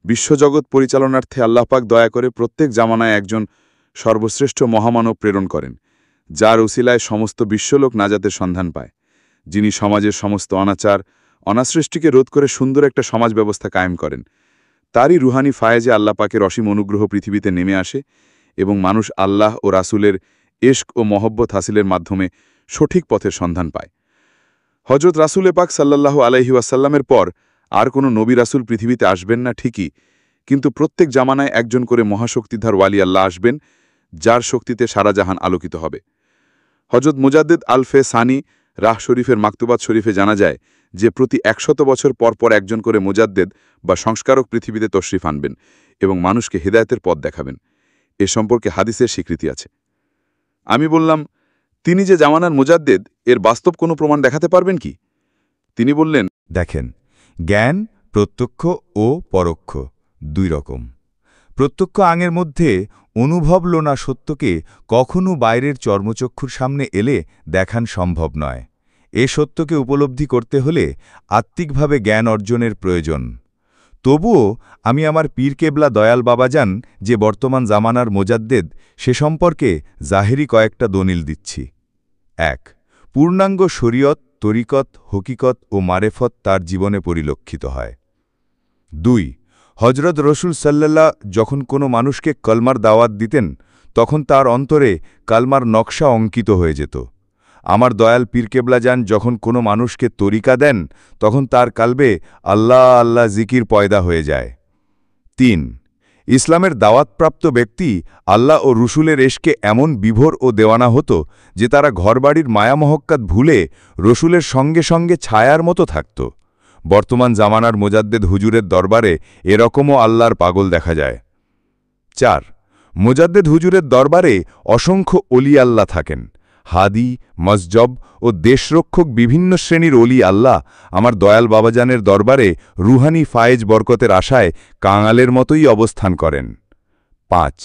বিশ্বজগৎ পরিচালনার্থে আল্লাহ পাক দয়া করে প্রত্যেক জামানায় একজন সর্বশ্রেষ্ঠ মহামানব প্রেরণ করেন, যার উসিলায় সমস্ত বিশ্বলোক নাজাতের সন্ধান পায়, যিনি সমাজের সমস্ত অনাচার অনাসৃষ্টিকে রোধ করে সুন্দর একটা সমাজ ব্যবস্থা কায়েম করেন। তারই রুহানি ফায়েজে আল্লাহ পাকের অসীম অনুগ্রহ পৃথিবীতে নেমে আসে এবং মানুষ আল্লাহ ও রাসূলের ইশক ও মহব্বত হাসিলের মাধ্যমে সঠিক পথের সন্ধান পায়। হজরত রাসূলে পাক সাল্লাল্লাহু আলাইহি ওয়াসাল্লামের পর আর কোনো নবী রাসূল পৃথিবীতে আসবেন না ঠিকই, কিন্তু প্রত্যেক জামানায় একজন করে মহাশক্তিধর ওয়ালি আল্লাহ আসবেন, যার শক্তিতে সারা জাহান আলোকিত হবে। হজরত মুজাদ্দিদ আলফে সানি রাহ শরীফের মাকতুবাত শরীফে জানা যায় যে প্রতি 100 বছর পর পর একজন করে মুজাদ্দেদ বা সংস্কারক পৃথিবীতে তশরিফ আনবেন এবং মানুষকে হেদায়েতের পথ দেখাবেন। এ সম্পর্কে হাদিসের স্বীকৃতি আছে। আমি বললাম, তিনি যে জামানার মুজাদ্দেদ, এর বাস্তব কোনো প্রমাণ দেখাতে পারবেন কি? তিনি বললেন, দেখেন, জ্ঞান প্রত্যক্ষ ও পরোক্ষ দুই রকম। প্রত্যক্ষ আঙের মধ্যে অনুভব লোনা সত্যকে কখনো বাইরের চর্মচক্ষুর সামনে এলে দেখান সম্ভব নয়। এ সত্যকে উপলব্ধি করতে হলে আত্মিকভাবে জ্ঞান অর্জনের প্রয়োজন। তবুও আমি আমার পীর কেবলা দয়াল বাবাজান যে বর্তমান জামানার মুজাদ্দেদ, সে সম্পর্কে জাহেরি কয়েকটা দলিল দিচ্ছি। ১. পূর্ণাঙ্গ শরীয়ত, তরিকত, হকিকত ও মারেফত তার জীবনে পরিলক্ষিত হয়। ২. হজরত রসুল সাল্লাল্লাহ যখন কোনো মানুষকে কলমার দাওয়াত দিতেন, তখন তার অন্তরে কালমার নকশা অঙ্কিত হয়ে যেত। আমার দয়াল পীর কেবলাজান যখন কোনো মানুষকে তরিকা দেন, তখন তার কালবে আল্লাহ আল্লাহ জিকির পয়দা হয়ে যায়। ৩. ইসলামের দাওয়াতপ্রাপ্ত ব্যক্তি আল্লাহ ও রসুলের এশকে এমন বিভোর ও দেওয়ানা হতো যে তারা ঘরবাড়ির মায়ামহক্কাত ভুলে রসুলের সঙ্গে সঙ্গে ছায়ার মতো থাকত। বর্তমান জামানার মুজাদ্দেদ হুজুরের দরবারে এরকমও আল্লাহর পাগল দেখা যায়। ৪. মুজাদ্দেদ হুজুরের দরবারে অসংখ্য অলি আল্লাহ থাকেন। হাদি, মসজব ও দেশরক্ষক বিভিন্ন শ্রেণীর অলি আল্লাহ আমার দয়াল বাবাজানের দরবারে রুহানি ফায়েজ বরকতের আশায় কাঙালের মতোই অবস্থান করেন। ৫.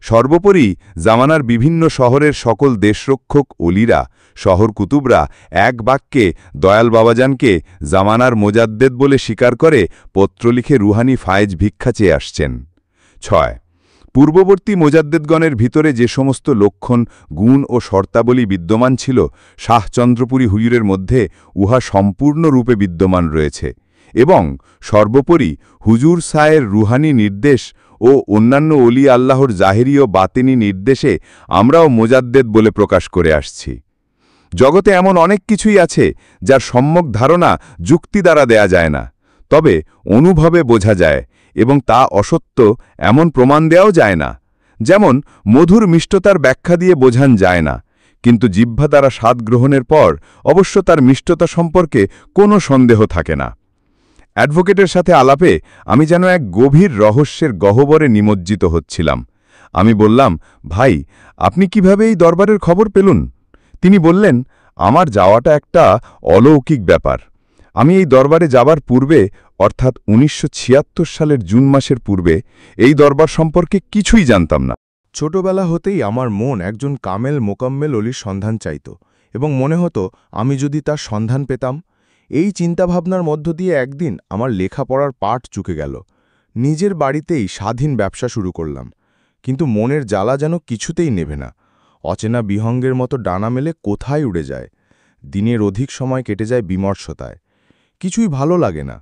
সর্বোপরি জামানার বিভিন্ন শহরের সকল দেশরক্ষক অলিরা, শহর কুতুবরা এক বাক্যে দয়াল বাবাজানকে জামানার মুজাদ্দেদ বলে স্বীকার করে পত্র লিখে রুহানি ফায়েজ ভিক্ষা চেয়ে আসছেন। ৬. পূর্ববর্তী মুজাদ্দেদগণের ভিতরে যে সমস্ত লক্ষণ, গুণ ও শর্তাবলী বিদ্যমান ছিল, শাহচন্দ্রপুরী হুজুরের মধ্যে উহা সম্পূর্ণরূপে বিদ্যমান রয়েছে এবং সর্বোপরি হুজুর সায়ের রুহানি নির্দেশ ও অন্যান্য অলি আল্লাহর জাহেরি ও বাতেনি নির্দেশে আমরাও মুজাদ্দেদ বলে প্রকাশ করে আসছি। জগতে এমন অনেক কিছুই আছে যার সম্যক ধারণা যুক্তি দ্বারা দেয়া যায় না, তবে অনুভবে বোঝা যায় এবং তা অসত্য এমন প্রমাণ দেওয়াও যায় না। যেমন মধুর মিষ্টতার ব্যাখ্যা দিয়ে বোঝান যায় না, কিন্তু জিহ্বা দ্বারা স্বাদ গ্রহণের পর অবশ্য তার মিষ্টতা সম্পর্কে কোনো সন্দেহ থাকে না। অ্যাডভোকেটের সাথে আলাপে আমি যেন এক গভীর রহস্যের গহ্বরে নিমজ্জিত হচ্ছিলাম। আমি বললাম, ভাই, আপনি কিভাবে এই দরবারের খবর পেলুন? তিনি বললেন, আমার যাওয়াটা একটা অলৌকিক ব্যাপার। আমি এই দরবারে যাবার পূর্বে, অর্থাৎ ১৯৭৬ সালের জুন মাসের পূর্বে, এই দরবার সম্পর্কে কিছুই জানতাম না। ছোটবেলা হতেই আমার মন একজন কামেল মোকাম্মেল অলির সন্ধান চাইত এবং মনে হতো আমি যদি তার সন্ধান পেতাম। এই চিন্তাভাবনার মধ্য দিয়ে একদিন আমার লেখাপড়ার পাঠ চুকে গেল। নিজের বাড়িতেই স্বাধীন ব্যবসা শুরু করলাম, কিন্তু মনের জ্বালা যেন কিছুতেই নেভে না। অচেনা বিহঙ্গের মতো ডানা মেলে কোথায় উড়ে যায়। দিনের অধিক সময় কেটে যায় বিমর্ষতায়। কিছুই ভালো লাগে না।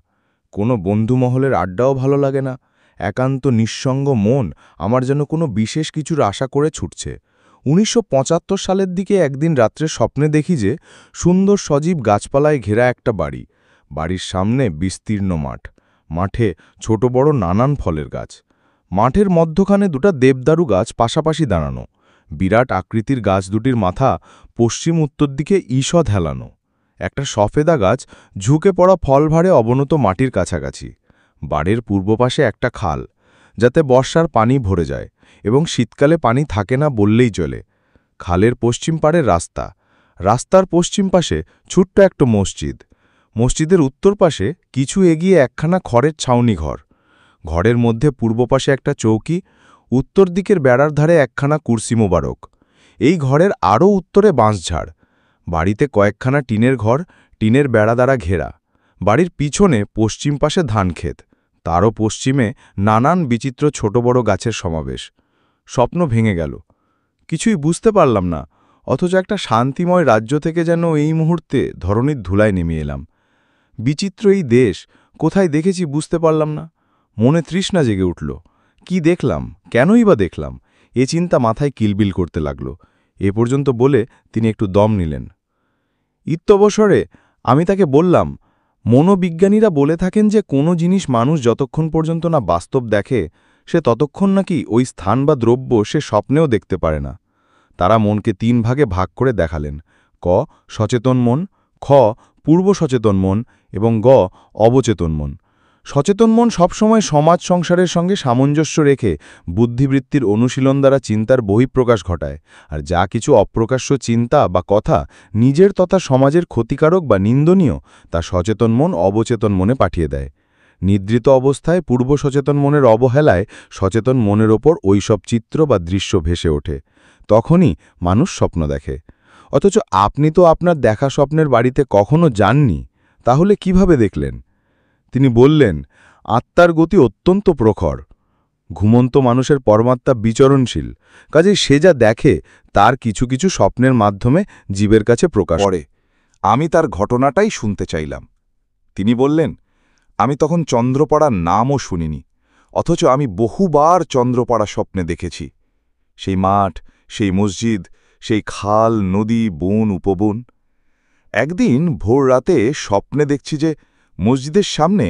কোনো বন্ধুমহলের আড্ডাও ভালো লাগে না। একান্ত নিঃসঙ্গ মন আমার যেন কোনো বিশেষ কিছুর আশা করে ছুটছে। ১৯৭৫ সালের দিকে একদিন রাত্রে স্বপ্নে দেখি যে সুন্দর সজীব গাছপালায় ঘেরা একটা বাড়ি। বাড়ির সামনে বিস্তীর্ণ মাঠ, মাঠে ছোট বড় নানান ফলের গাছ। মাঠের মধ্যখানে দুটা দেবদারু গাছ পাশাপাশি দাঁড়ানো। বিরাট আকৃতির গাছ দুটির মাথা পশ্চিম উত্তর দিকে ঈষৎ হেলানো। একটা সফেদা গাছ ঝুঁকে পড়া ফলভারে অবনত মাটির কাছাকাছি। বাড়ির পূর্ব পাশে একটা খাল, যাতে বর্ষার পানি ভরে যায় এবং শীতকালে পানি থাকে না বললেই চলে। খালের পশ্চিম পাড়ের রাস্তা, রাস্তার পশ্চিম পাশে ছোট্ট একটা মসজিদ। মসজিদের উত্তর পাশে কিছু এগিয়ে একখানা খড়ের ছাউনি ঘর। ঘরের মধ্যে পূর্ব পাশে একটা চৌকি, উত্তর দিকের বেড়ার ধারে একখানা কুরসি মোবারক। এই ঘরের আরও উত্তরে বাঁশঝাড়। বাড়িতে কয়েকখানা টিনের ঘর, টিনের বেড়া দ্বারা ঘেরা। বাড়ির পিছনে পশ্চিম পাশে ধানক্ষেত, তারও পশ্চিমে নানান বিচিত্র ছোট বড় গাছের সমাবেশ। স্বপ্ন ভেঙে গেল। কিছুই বুঝতে পারলাম না, অথচ একটা শান্তিময় রাজ্য থেকে যেন এই মুহূর্তে ধরণীর ধুলায় নেমে এলাম। বিচিত্র এই দেশ কোথায় দেখেছি বুঝতে পারলাম না। মনে তৃষ্ণা জেগে উঠল। কি দেখলাম, কেনই বা দেখলাম, এ চিন্তা মাথায় কিলবিল করতে লাগল। এ পর্যন্ত বলে তিনি একটু দম নিলেন। ইত্যবসরে আমি তাকে বললাম, মনোবিজ্ঞানীরা বলে থাকেন যে কোনো জিনিস মানুষ যতক্ষণ পর্যন্ত না বাস্তব দেখে, সে ততক্ষণ নাকি ওই স্থান বা দ্রব্য সে স্বপ্নেও দেখতে পারে না। তারা মনকে 3 ভাগে ভাগ করে দেখালেন: ক সচেতন মন, খ পূর্ব সচেতন মন এবং গ অবচেতন মন। সচেতন মন সবসময় সমাজ সংসারের সঙ্গে সামঞ্জস্য রেখে বুদ্ধিবৃত্তির অনুশীলন দ্বারা চিন্তার বহিঃপ্রকাশ ঘটায়, আর যা কিছু অপ্রকাশ্য চিন্তা বা কথা নিজের তথা সমাজের ক্ষতিকারক বা নিন্দনীয়, তা সচেতন মন অবচেতন মনে পাঠিয়ে দেয়। নিদ্রিত অবস্থায় পূর্ব সচেতন মনের অবহেলায় সচেতন মনের ওপর ওইসব চিত্র বা দৃশ্য ভেসে ওঠে। তখনই মানুষ স্বপ্ন দেখে। অথচ আপনি তো আপনার দেখা স্বপ্নের বাড়িতে কখনো যাননি, তাহলে কিভাবে দেখলেন? তিনি বললেন, আত্মার গতি অত্যন্ত প্রখর। ঘুমন্ত মানুষের পরমাত্মা বিচরণশীল, কাজেই সে যা দেখে তার কিছু কিছু স্বপ্নের মাধ্যমে জীবের কাছে প্রকাশ পরে আমি তার ঘটনাটাই শুনতে চাইলাম। তিনি বললেন, আমি তখন চন্দ্রপড়ার নামও শুনিনি, অথচ আমি বহুবার চন্দ্রপড়া স্বপ্নে দেখেছি। সেই মাঠ, সেই মসজিদ, সেই খাল, নদী, বন, উপবন। একদিন ভোর রাতে স্বপ্নে দেখছি যে মসজিদের সামনে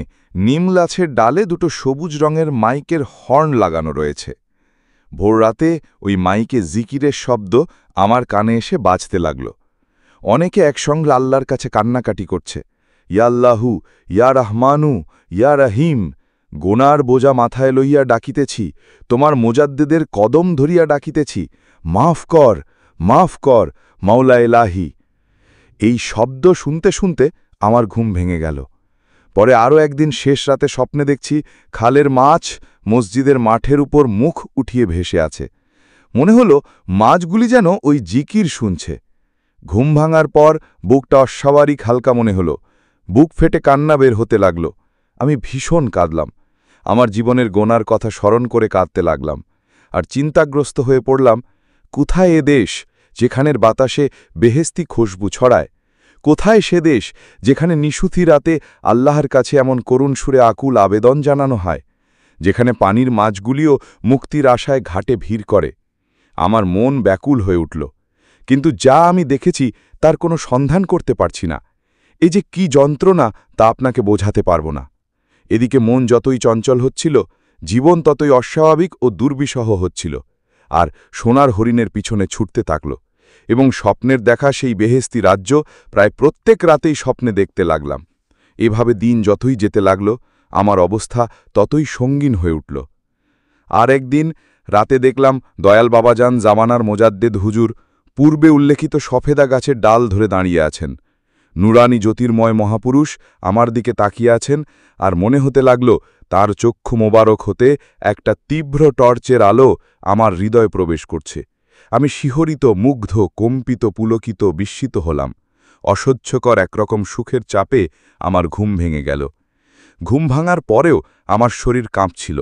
নিম গাছের ডালে দুটো সবুজ রঙের মাইকের হর্ন লাগানো রয়েছে। ভোর রাতে ওই মাইকে জিকিরের শব্দ আমার কানে এসে বাজতে লাগল। অনেকে একসঙ্গে আল্লাহর কাছে কান্নাকাটি করছে, ইয়া আল্লাহু, ইয়া রহমানু, ইয়া রহিম। গোনার বোঝা মাথায় লইয়া ডাকিতেছি, তোমার মোজাদ্দেদের কদম ধরিয়া ডাকিতেছি, মাফ কর, মাফ কর, মাওলা এলাহি। এই শব্দ শুনতে শুনতে আমার ঘুম ভেঙে গেল। পরে আরও একদিন শেষ রাতে স্বপ্নে দেখছি খালের মাছ মসজিদের মাঠের উপর মুখ উঠিয়ে ভেসে আছে। মনে হলো মাছগুলি যেন ওই জিকির শুনছে। ঘুম ভাঙার পর বুকটা অস্বাভাবিক হালকা মনে হলো, বুক ফেটে কান্না বের হতে লাগল। আমি ভীষণ কাঁদলাম। আমার জীবনের গোনার কথা স্মরণ করে কাঁদতে লাগলাম, আর চিন্তাগ্রস্ত হয়ে পড়লাম, কোথায় এ দেশ যেখানের বাতাসে বেহেস্তি খুশবু ছড়ায়? কোথায় সে দেশ যেখানে নিশুতি রাতে আল্লাহর কাছে এমন করুণ সুরে আকুল আবেদন জানানো হয়, যেখানে পানির মাছগুলিও মুক্তির আশায় ঘাটে ভিড় করে? আমার মন ব্যাকুল হয়ে উঠল, কিন্তু যা আমি দেখেছি তার কোনো সন্ধান করতে পারছি না। এই যে কি যন্ত্রণা তা আপনাকে বোঝাতে পারব না। এদিকে মন যতই চঞ্চল হচ্ছিল, জীবন ততই অস্বাভাবিক ও দুর্বিষহ হচ্ছিল, আর সোনার হরিণের পিছনে ছুটতে থাকল, এবং স্বপ্নের দেখা সেই বেহেস্তি রাজ্য প্রায় প্রত্যেক রাতেই স্বপ্নে দেখতে লাগলাম। এভাবে দিন যতই যেতে লাগল, আমার অবস্থা ততই সঙ্গীন হয়ে উঠল। আর একদিন রাতে দেখলাম দয়াল বাবাজান জামানার মোজাদ্দেদ হুজুর পূর্বে উল্লেখিত সফেদা গাছের ডাল ধরে দাঁড়িয়ে আছেন। নুরানি জ্যোতির্ময় মহাপুরুষ আমার দিকে তাকিয়ে আছেন, আর মনে হতে লাগল তার চক্ষু মোবারক হতে একটা তীব্র টর্চের আলো আমার হৃদয় প্রবেশ করছে। আমি শিহরিত, মুগ্ধ, কম্পিত, পুলকিত, বিস্মিত হলাম। অসহ্যকর একরকম সুখের চাপে আমার ঘুম ভেঙে গেল। ঘুম ভাঙার পরেও আমার শরীর কাঁপছিল,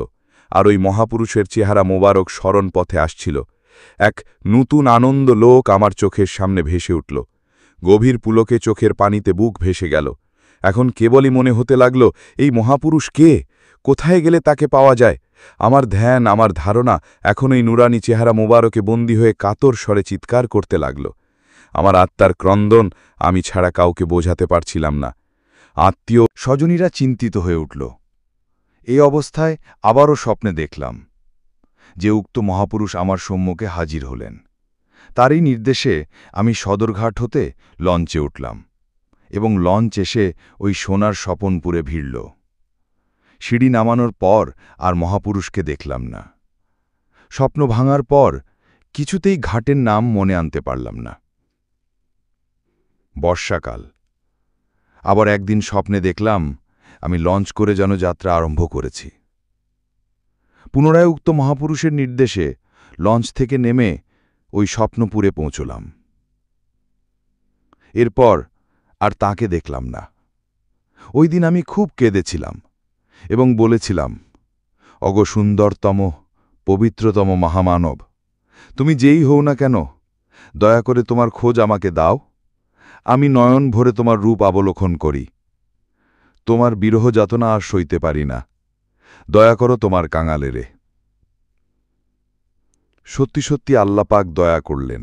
আর ওই মহাপুরুষের চেহারা মোবারক স্মরণ পথে আসছিল। এক নতুন আনন্দ লোক আমার চোখের সামনে ভেসে উঠল। গভীর পুলকে চোখের পানিতে বুক ভেসে গেল। এখন কেবলই মনে হতে লাগল, এই মহাপুরুষ কে? কোথায় গেলে তাকে পাওয়া যায়? আমার ধ্যান, আমার ধারণা এখন এই নুরানি চেহারা মোবারকে বন্দী হয়ে কাতর স্বরে চিৎকার করতে লাগল। আমার আত্মার ক্রন্দন আমি ছাড়া কাউকে বোঝাতে পারছিলাম না। আত্মীয় স্বজনীরা চিন্তিত হয়ে উঠল। এই অবস্থায় আবারও স্বপ্নে দেখলাম যে উক্ত মহাপুরুষ আমার সম্মুখে হাজির হলেন। তারই নির্দেশে আমি সদরঘাট হতে লঞ্চে উঠলাম, এবং লঞ্চ এসে ওই সোনার স্বপনপুরে ভিড়ল। সিঁড়ি নামানোর পর আর মহাপুরুষকে দেখলাম না। স্বপ্ন ভাঙার পর কিছুতেই ঘাটের নাম মনে আনতে পারলাম না। বর্ষাকাল। আবার একদিন স্বপ্নে দেখলাম আমি লঞ্চ করে যেন যাত্রা আরম্ভ করেছি। পুনরায় উক্ত মহাপুরুষের নির্দেশে লঞ্চ থেকে নেমে ওই স্বপ্নপুরে পৌঁছলাম। এরপর আর তাকে দেখলাম না। ওই দিন আমি খুব কেঁদেছিলাম এবং বলেছিলাম, অগো সুন্দরতম, পবিত্রতম মহামানব, তুমি যেই হও না কেন, দয়া করে তোমার খোঁজ আমাকে দাও। আমি নয়ন ভরে তোমার রূপ অবলোকন করি। তোমার বিরহ যাতনা আর সইতে পারি না। দয়া করো তোমার কাঙালেরে। সত্যি সত্যি আল্লাপাক দয়া করলেন।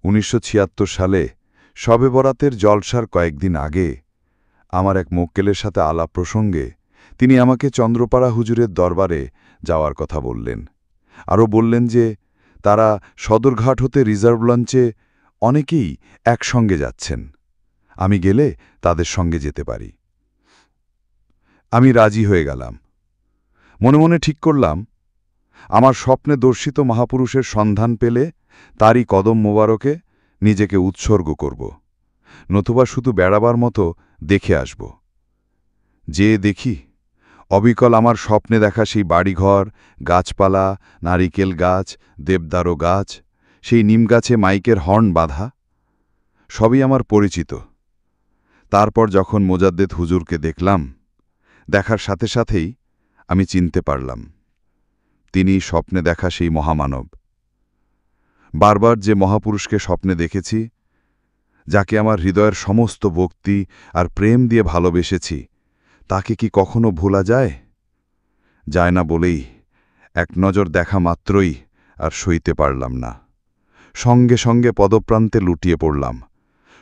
1976 সালে শবে বরাতের জলসার কয়েকদিন আগে আমার এক মোক্কেলের সাথে আলাপ প্রসঙ্গে তিনি আমাকে চন্দ্রপাড়া হুজুরের দরবারে যাওয়ার কথা বললেন। আরও বললেন যে তারা সদরঘাট হতে রিজার্ভ লঞ্চে অনেকেই একসঙ্গে যাচ্ছেন। আমি গেলে তাদের সঙ্গে যেতে পারি। আমি রাজি হয়ে গেলাম। মনে মনে ঠিক করলাম, আমার স্বপ্নে দর্শিত মহাপুরুষের সন্ধান পেলে তারই কদম মোবারকে নিজেকে উৎসর্গ করব, নতুবা শুধু বেড়াবার মতো দেখে আসব। যে দেখি অবিকল আমার স্বপ্নে দেখা সেই বাড়িঘর, গাছপালা, নারিকেল গাছ, দেবদারু গাছ, সেই নিমগাছে মাইকের হর্ন বাঁধা, সবই আমার পরিচিত। তারপর যখন মোজাদ্দেদ হুজুরকে দেখলাম, দেখার সাথে সাথেই আমি চিনতে পারলাম তিনি স্বপ্নে দেখা সেই মহামানব। বারবার যে মহাপুরুষকে স্বপ্নে দেখেছি, যাকে আমার হৃদয়ের সমস্ত ভক্তি আর প্রেম দিয়ে ভালোবেসেছি, তাকে কি কখনো ভোলা যায়? যায় না বলেই এক নজর দেখা মাত্রই আর সইতে পারলাম না। সঙ্গে সঙ্গে পদপ্রান্তে লুটিয়ে পড়লাম।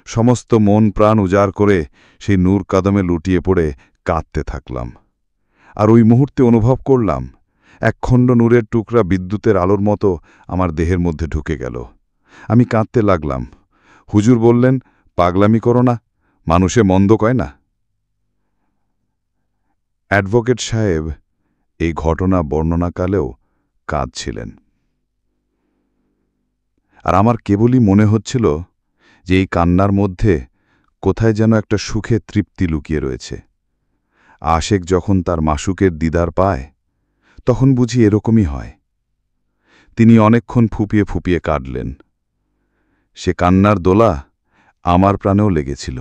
সমস্ত মন প্রাণ উজাড় করে সেই নূর কদমে লুটিয়ে পড়ে কাঁদতে থাকলাম। আর ওই মুহূর্তে অনুভব করলাম, এক খণ্ড নূরের টুকরা বিদ্যুতের আলোর মতো আমার দেহের মধ্যে ঢুকে গেল। আমি কাঁদতে লাগলাম। হুজুর বললেন, পাগলামি করো না, মানুষে মন্দ কয় না। অ্যাডভোকেট সাহেব এই ঘটনা বর্ণনাকালেও কাঁদছিলেন। আর আমার কেবলই মনে হচ্ছিল যে এই কান্নার মধ্যে কোথায় যেন একটা সুখে তৃপ্তি লুকিয়ে রয়েছে। আশেক যখন তার মাসুকের দিদার পায়, তখন বুঝি এরকমই হয়। তিনি অনেকক্ষণ ফুপিয়ে ফুপিয়ে কাঁদলেন। সে কান্নার দোলা আমার প্রাণেও লেগেছিল।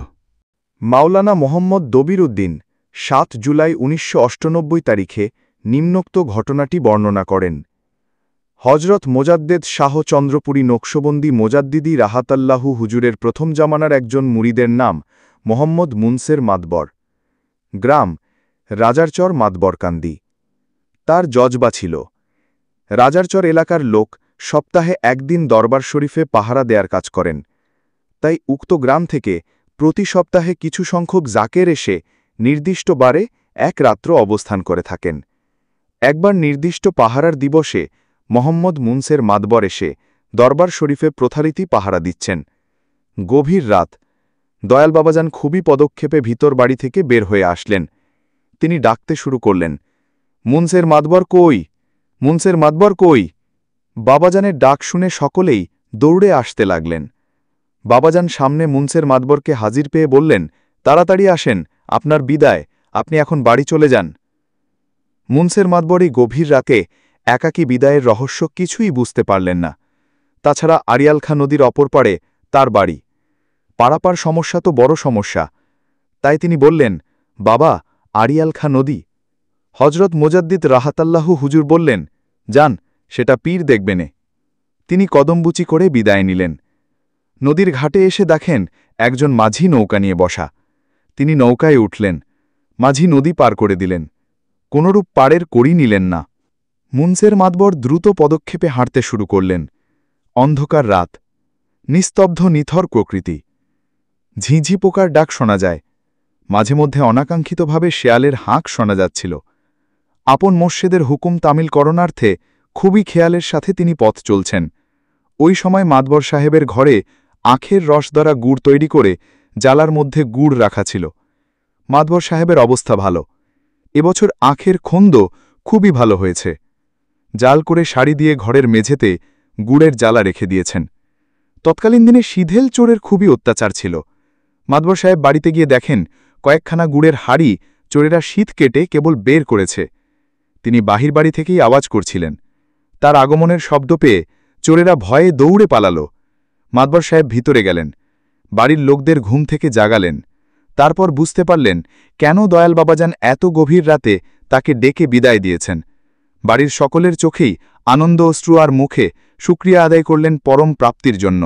মাওলানা মোহাম্মদ দবির উদ্দিন ৭ জুলাই ১৯৯৮ তারিখে নিম্নোক্ত ঘটনাটি বর্ণনা করেন। হজরত মোজাদ্দেদ শাহ চন্দ্রপুরী নকশবন্দি মোজাদ্দিদি রাহাতাল্লাহু হুজুরের প্রথম জামানার একজন মুরিদের নাম মোহাম্মদ মুনসের মাতবর। গ্রাম রাজারচর মাতবরকান্দি। তার জজবা ছিল। রাজারচর এলাকার লোক সপ্তাহে একদিন দরবার শরীফে পাহারা দেয়ার কাজ করেন। তাই উক্ত গ্রাম থেকে প্রতি সপ্তাহে কিছু সংখ্যক জাকের এসে নির্দিষ্ট বারে এক রাত্র অবস্থান করে থাকেন। একবার নির্দিষ্ট পাহারার দিবসে মোহাম্মদ মুনসের মাতবর এসে দরবার শরীফে প্রথারীতি পাহারা দিচ্ছেন। গভীর রাত। দয়াল বাবাজান খুবই পদক্ষেপে ভিতর বাড়ি থেকে বের হয়ে আসলেন। তিনি ডাকতে শুরু করলেন, মুনসের মাতবর কই, মুনসের মাতবর কই। বাবাজানের ডাক শুনে সকলেই দৌড়ে আসতে লাগলেন। বাবাজান সামনে মুনসের মাতবরকে হাজির পেয়ে বললেন, তাড়াতাড়ি আসেন, আপনার বিদায়, আপনি এখন বাড়ি চলে যান। মুনসের মাতবর এই গভীর রাতে একাকী বিদায়ের রহস্য কিছুই বুঝতে পারলেন না। তাছাড়া আড়িয়ালখা নদীর অপর পাড়ে তার বাড়ি। পারাপার সমস্যা তো বড় সমস্যা। তাই তিনি বললেন, বাবা, আড়িয়ালখা নদী। হজরত মোজাদ্দিদ রাহাতাল্লাহু হুজুর বললেন, যান, সেটা পীর দেখবেনে। তিনি কদমবুচি করে বিদায় নিলেন। নদীর ঘাটে এসে দেখেন একজন মাঝি নৌকা নিয়ে বসা। তিনি নৌকায় উঠলেন। মাঝি নদী পার করে দিলেন। কোনরূপ পাড়ের কড়ি নিলেন না। মুনসের মাতবর দ্রুত পদক্ষেপে হাঁটতে শুরু করলেন। অন্ধকার রাত, নিস্তব্ধ নিথর প্রকৃতি। ঝিঁঝি পোকার ডাক শোনা যায়। মাঝে মধ্যে অনাকাঙ্ক্ষিতভাবে শেয়ালের হাঁক শোনা যাচ্ছিল। আপন মোর্শেদের হুকুম তামিল করণার্থে খুবই খেয়ালের সাথে তিনি পথ চলছেন। ওই সময় মাতবর সাহেবের ঘরে আখের রস দ্বারা গুড় তৈরি করে জালার মধ্যে গুড় রাখা ছিল। মাতবর সাহেবের অবস্থা ভালো। এবছর আখের খন্দ খুবই ভালো হয়েছে। জাল করে শাড়ি দিয়ে ঘরের মেঝেতে গুড়ের জ্বালা রেখে দিয়েছেন। তৎকালীন দিনে সিধেল চোরের খুবই অত্যাচার ছিল। মাতবর সাহেব বাড়িতে গিয়ে দেখেন কয়েকখানা গুড়ের হাড়ি চোরেরা শীত কেটে কেবল বের করেছে। তিনি বাহির বাড়ি থেকেই আওয়াজ করছিলেন। তার আগমনের শব্দ পেয়ে চোরেরা ভয়ে দৌড়ে পালাল। মাতবর সাহেব ভিতরে গেলেন। বাড়ির লোকদের ঘুম থেকে জাগালেন। তারপর বুঝতে পারলেন কেন দয়াল বাবাজান এত গভীর রাতে তাকে ডেকে বিদায় দিয়েছেন। বাড়ির সকলের চোখেই আনন্দ অশ্রু আর মুখে শুকরিয়া আদায় করলেন পরম প্রাপ্তির জন্য।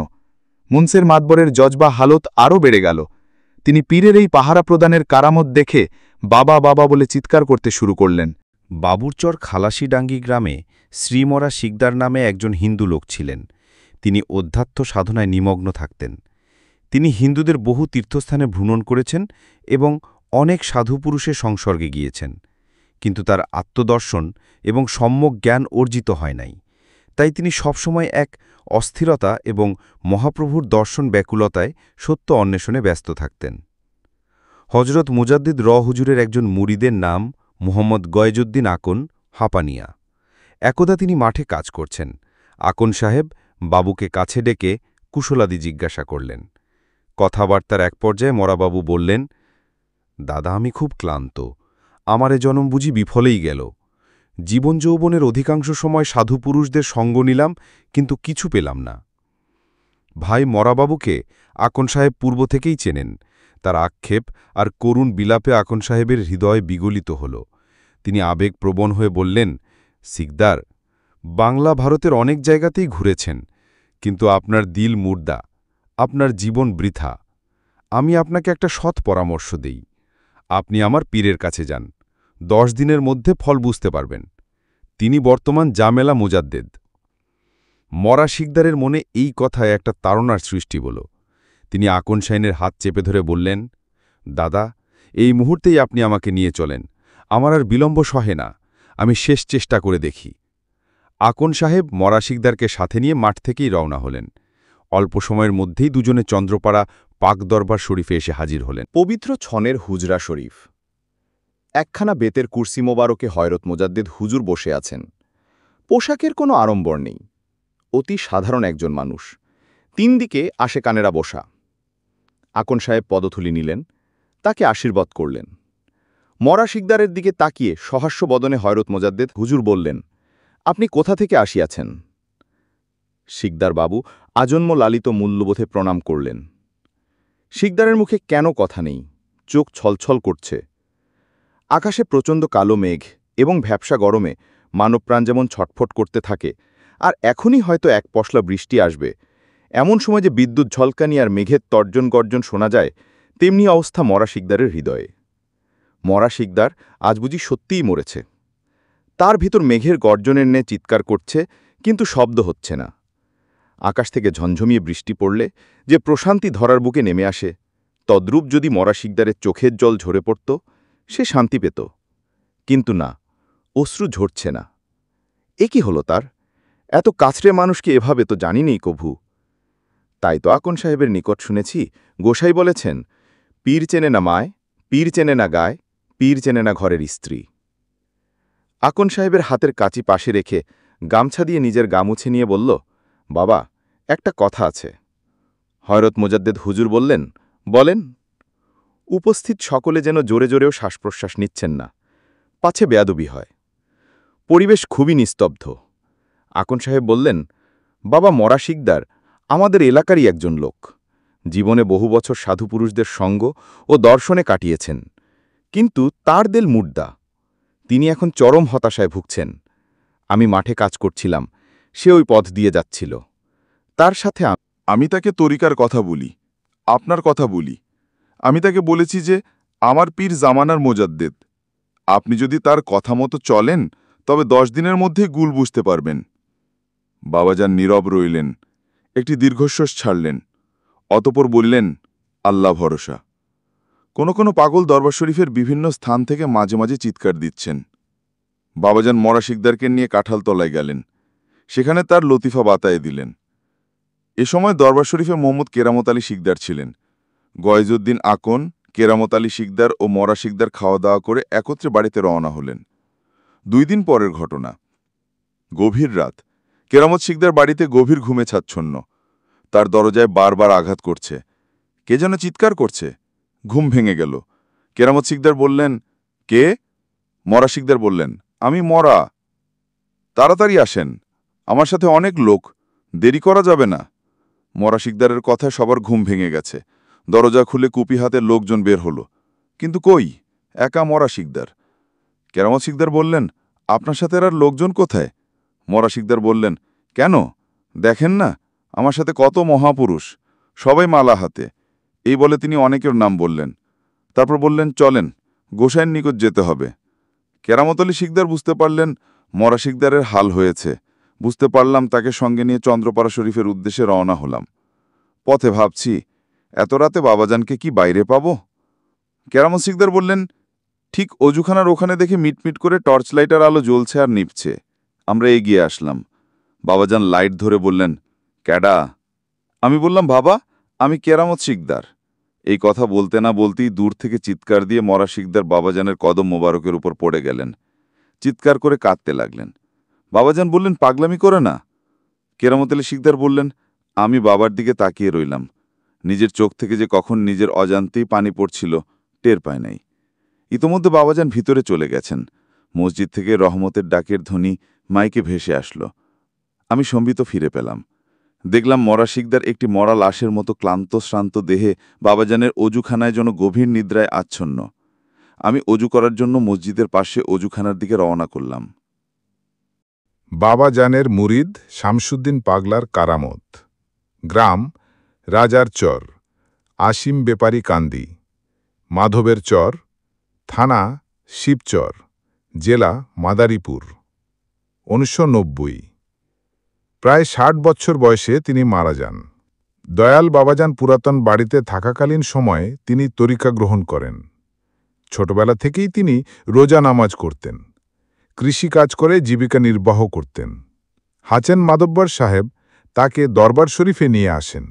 মুনসের মাতবরের জজবা হালত আরও বেড়ে গেল। তিনি পীরের এই পাহারা প্রদানের কারামত দেখে বাবা বাবা বলে চিৎকার করতে শুরু করলেন। বাবুরচর খালাসিডাঙ্গি গ্রামে শ্রীমরা শিকদার নামে একজন হিন্দু লোক ছিলেন। তিনি অধ্যাত্ম সাধনায় নিমগ্ন থাকতেন। তিনি হিন্দুদের বহু তীর্থস্থানে ভ্রমণ করেছেন এবং অনেক সাধুপুরুষের সংসর্গে গিয়েছেন, কিন্তু তার আত্মদর্শন এবং সম্যক জ্ঞান অর্জিত হয় নাই। তাই তিনি সবসময় এক অস্থিরতা এবং মহাপ্রভুর দর্শন ব্যাকুলতায় সত্য অন্বেষণে ব্যস্ত থাকতেন। হজরত মুজাদ্দিদ হুজুরের একজন মুরিদের নাম মুহম্মদ গয়েজউদ্দিন আকন হাপানিয়া। একদা তিনি মাঠে কাজ করছেন। আকন সাহেব বাবুকে কাছে ডেকে কুশলাদি জিজ্ঞাসা করলেন। কথাবার্তার এক পর্যায়ে মরাবাবু বললেন, দাদা, আমি খুব ক্লান্ত, আমার এ জনম বুঝি বিফলেই গেল। জীবন যৌবনের অধিকাংশ সময় সাধু পুরুষদের সঙ্গ নিলাম, কিন্তু কিছু পেলাম না। ভাই মরাবাবুকে আকন সাহেব পূর্ব থেকেই চেনেন। তার আক্ষেপ আর করুণ বিলাপে আকন সাহেবের হৃদয় বিগলিত হল। তিনি আবেগপ্রবণ হয়ে বললেন, সিকদার, বাংলা ভারতের অনেক জায়গাতেই ঘুরেছেন, কিন্তু আপনার দিল মুর্দা, আপনার জীবন বৃথা। আমি আপনাকে একটা সৎ পরামর্শ দেই। আপনি আমার পীরের কাছে যান, 10 দিনের মধ্যে ফল বুঝতে পারবেন। তিনি বর্তমান জামেলা মুজাদ্দেদ। মরা শিকদারের মনে এই কথায় একটা তাড়নার সৃষ্টি হল। তিনি আকন সাহেবের হাত চেপে ধরে বললেন, দাদা, এই মুহূর্তেই আপনি আমাকে নিয়ে চলেন, আমার আর বিলম্ব সহে না, আমি শেষ চেষ্টা করে দেখি। আকন সাহেব মরা শিকদারকে সাথে নিয়ে মাঠ থেকেই রওনা হলেন। অল্প সময়ের মধ্যেই দুজনে চন্দ্রপাড়া পাক দরবার শরীফে এসে হাজির হলেন। পবিত্র ছনের হুজরা শরীফ। একখানা বেতের কুরসি মোবারকে হযরত মুজাদ্দিদ হুজুর বসে আছেন। পোশাকের কোনো আড়ম্বর নেই, অতি সাধারণ একজন মানুষ। 3 দিকে আশেকানেরা বসা। আকন সাহেব পদথুলি নিলেন, তাকে আশীর্বাদ করলেন। মরা শিকদারের দিকে তাকিয়ে সহাস্য বদনে হযরত মুজাদ্দিদ হুজুর বললেন, আপনি কোথা থেকে আসিয়াছেন? শিকদার বাবু আজন্ম লালিত মূল্যবোধে প্রণাম করলেন। শিকদারের মুখে কেন কথা নেই, চোখ ছলছল করছে। আকাশে প্রচণ্ড কালো মেঘ এবং ভ্যাপসা গরমে মানবপ্রাণ যেমন ছটফট করতে থাকে, আর এখনই হয়তো এক পশলা বৃষ্টি আসবে, এমন সময় যে বিদ্যুৎ ঝলকানি আর মেঘের তর্জন গর্জন শোনা যায়, তেমনি অবস্থা মরা শিকদারের হৃদয়ে। মরা শিকদার আজ বুঝি সত্যিই মরেছে। তার ভিতর মেঘের গর্জনের ন্যায় চিৎকার করছে, কিন্তু শব্দ হচ্ছে না। আকাশ থেকে ঝনঝমিয়ে বৃষ্টি পড়লে যে প্রশান্তি ধরার বুকে নেমে আসে, তদ্রূপ যদি মরা শিকদারের চোখের জল ঝরে পড়ত, সে শান্তি পেত। কিন্তু না, অশ্রু ঝরছে না। এ কি হলো তার? এত কাছড়ে মানুষকে এভাবে তো জানিনি কভু। তাই তো আকন সাহেবের নিকট শুনেছি, গোসাই বলেছেন, পীর চেনে না মায়, পীর চেনে না গায়, পীর চেনে না ঘরের স্ত্রী। আকন সাহেবের হাতের কাঁচি পাশে রেখে গামছা দিয়ে নিজের গা মুছে নিয়ে বলল, বাবা, একটা কথা আছে। হযরত মুজাদ্দিদ হুজুর বললেন, বলেন। উপস্থিত সকলে যেন জোরে জোরেও শ্বাসপ্রশ্বাস নিচ্ছেন না, পাছে বেয়াদবি হয়। পরিবেশ খুবই নিস্তব্ধ। আকন সাহেব বললেন, বাবা মরা শিকদার আমাদের এলাকারই একজন লোক। জীবনে বহু বছর সাধু পুরুষদের সঙ্গ ও দর্শনে কাটিয়েছেন, কিন্তু তার দিল মুর্দা। তিনি এখন চরম হতাশায় ভুগছেন। আমি মাঠে কাজ করছিলাম, সে ওই পথ দিয়ে যাচ্ছিল। তার সাথে আমি তাকে তরিকার কথা বলি, আপনার কথা বলি। আমি তাকে বলেছি যে আমার পীর জামানার মুজাদ্দিদ। আপনি যদি তার কথা মতো চলেন, তবে 10 দিনের মধ্যেই গুল বুঝতে পারবেন। বাবাজান নীরব রইলেন, একটি দীর্ঘশ্বাস ছাড়লেন, অতঃপর বললেন, আল্লাহ ভরসা। কোনো পাগল দরবার শরীফের বিভিন্ন স্থান থেকে মাঝে মাঝে চিৎকার দিচ্ছেন। বাবাজান মরা শিকদারকে নিয়ে কাঁঠালতলায় গেলেন, সেখানে তার লতিফা বাতায়ে দিলেন। এ সময় দরবার শরীফে মোহাম্মদ কেরামত আলী শিকদার ছিলেন। গয়েজউদ্দিন আকন, কেরামত আলী শিকদার ও মরা শিকদার খাওয়া দাওয়া করে একত্রে বাড়িতে রওনা হলেন। 2 দিন পরের ঘটনা। গভীর রাত। কেরামত শিকদার বাড়িতে গভীর ঘুমে ছাচ্ছন্ন। তার দরজায় বারবার আঘাত করছে, কে যেন চিৎকার করছে। ঘুম ভেঙে গেল। কেরামত শিকদার বললেন, কে? মরা শিকদার বললেন, আমি মরা। তাড়াতাড়ি আসেন, আমার সাথে অনেক লোক, দেরি করা যাবে না। মরা শিকদারের কথায় সবার ঘুম ভেঙে গেছে। দরজা খুলে কুপি হাতে লোকজন বের হলো, কিন্তু কই, একা মরা শিকদার। কেরামত শিকদার বললেন, আপনার সাথে আর লোকজন কোথায়? মরা শিকদার বললেন, কেন, দেখেন না আমার সাথে কত মহাপুরুষ, সবাই মালা হাতে। এই বলে তিনি অনেকের নাম বললেন। তারপর বললেন, চলেন, গোসাইয়ের নিকট যেতে হবে। কেরামত আলী শিকদার বুঝতে পারলেন মরা শিকদারের হাল হয়েছে। বুঝতে পারলাম, তাকে সঙ্গে নিয়ে চন্দ্রপাড়া শরীফের উদ্দেশ্যে রওনা হলাম। পথে ভাবছি, এত রাতে বাবাজানকে কি বাইরে পাব? কেরামত শিকদার বললেন, ঠিক অজুখানার ওখানে দেখে মিটমিট করে টর্চ লাইটার আলো জ্বলছে আর নিভছে। আমরা এগিয়ে আসলাম। বাবাজান লাইট ধরে বললেন, ক্যাডা? আমি বললাম, বাবা, আমি কেরামত শিকদার। এই কথা বলতে না বলতেই দূর থেকে চিৎকার দিয়ে মরা শিকদার বাবাজানের কদম মোবারকের উপর পড়ে গেলেন। চিৎকার করে কাঁদতে লাগলেন। বাবাজান বললেন, পাগলামি করে না। কেরামত আলী শিকদার বললেন, আমি বাবার দিকে তাকিয়ে রইলাম। নিজের চোখ থেকে যে কখন নিজের অজান্তেই পানি পড়ছিল টের পায় নাই। ইতোমধ্যে বাবাজান ভিতরে চলে গেছেন। মসজিদ থেকে রহমতের ডাকের ধ্বনি মাইকে ভেসে আসল। আমি সম্বিত ফিরে পেলাম। দেখলাম মরা শিকদার একটি মরা লাশের মতো ক্লান্ত শ্রান্ত দেহে বাবাজানের অজুখানায় যেন গভীর নিদ্রায় আচ্ছন্ন। আমি অজু করার জন্য মসজিদের পাশে অজুখানার দিকে রওনা করলাম। বাবাজানের মুরিদ শামসুদ্দিন পাগলার কারামত। গ্রাম রাজার চর, আসিম বেপারী কান্দি, মাধবের চর, থানা শিবচর, জেলা মাদারীপুর। 1990। প্রায় 60 বছর বয়সে তিনি মারা যান। দয়াল বাবাজান পুরাতন বাড়িতে থাকাকালীন সময়ে তিনি তরিকা গ্রহণ করেন। ছোটবেলা থেকেই তিনি রোজা নামাজ করতেন, কৃষিকাজ করে জীবিকা নির্বাহ করতেন। হাচেন মাদব্বর সাহেব তাকে দরবার শরীফে নিয়ে আসেন।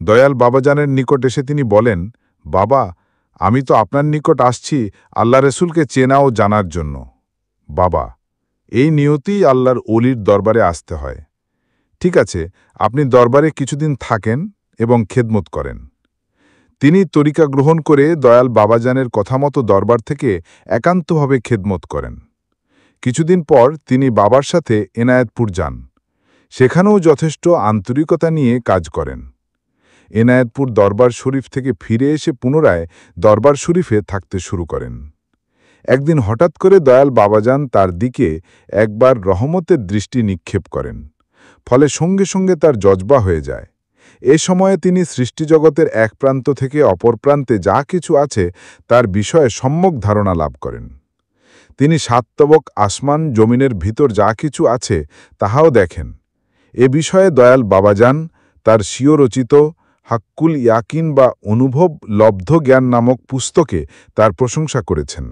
দয়াল বাবাজানের নিকট এসে তিনি বলেন, বাবা, আমি তো আপনার নিকট আসছি আল্লাহ রসুলকে চেনা ও জানার জন্য। বাবা, এই নিয়তেই আল্লাহর অলির দরবারে আসতে হয়। ঠিক আছে, আপনি দরবারে কিছুদিন থাকেন এবং খেদমত করেন। তিনি তরিকা গ্রহণ করে দয়াল বাবাজানের কথা মতো দরবার থেকে একান্তভাবে খেদমত করেন। কিছুদিন পর তিনি বাবার সাথে এনায়েতপুর যান। সেখানেও যথেষ্ট আন্তরিকতা নিয়ে কাজ করেন। এনায়েতপুর দরবার শরীফ থেকে ফিরে এসে পুনরায় দরবার শরীফে থাকতে শুরু করেন। একদিন হঠাৎ করে দয়াল বাবাজান তার দিকে একবার রহমতের দৃষ্টি নিক্ষেপ করেন। ফলে সঙ্গে সঙ্গে তার জজবা হয়ে যায়। এ সময়ে তিনি সৃষ্টিজগতের এক প্রান্ত থেকে অপর প্রান্তে যা কিছু আছে তার বিষয়ে সম্যক ধারণা লাভ করেন। তিনি সাততবক আসমান জমিনের ভিতর যা কিছু আছে তাহাও দেখেন। এ বিষয়ে দয়াল বাবাজান তার স্বীয় রচিত হাক্কুল ইয়াকিন বা অনুভব লব্ধ জ্ঞান নামক পুস্তকে তার প্রশংসা করেছেন।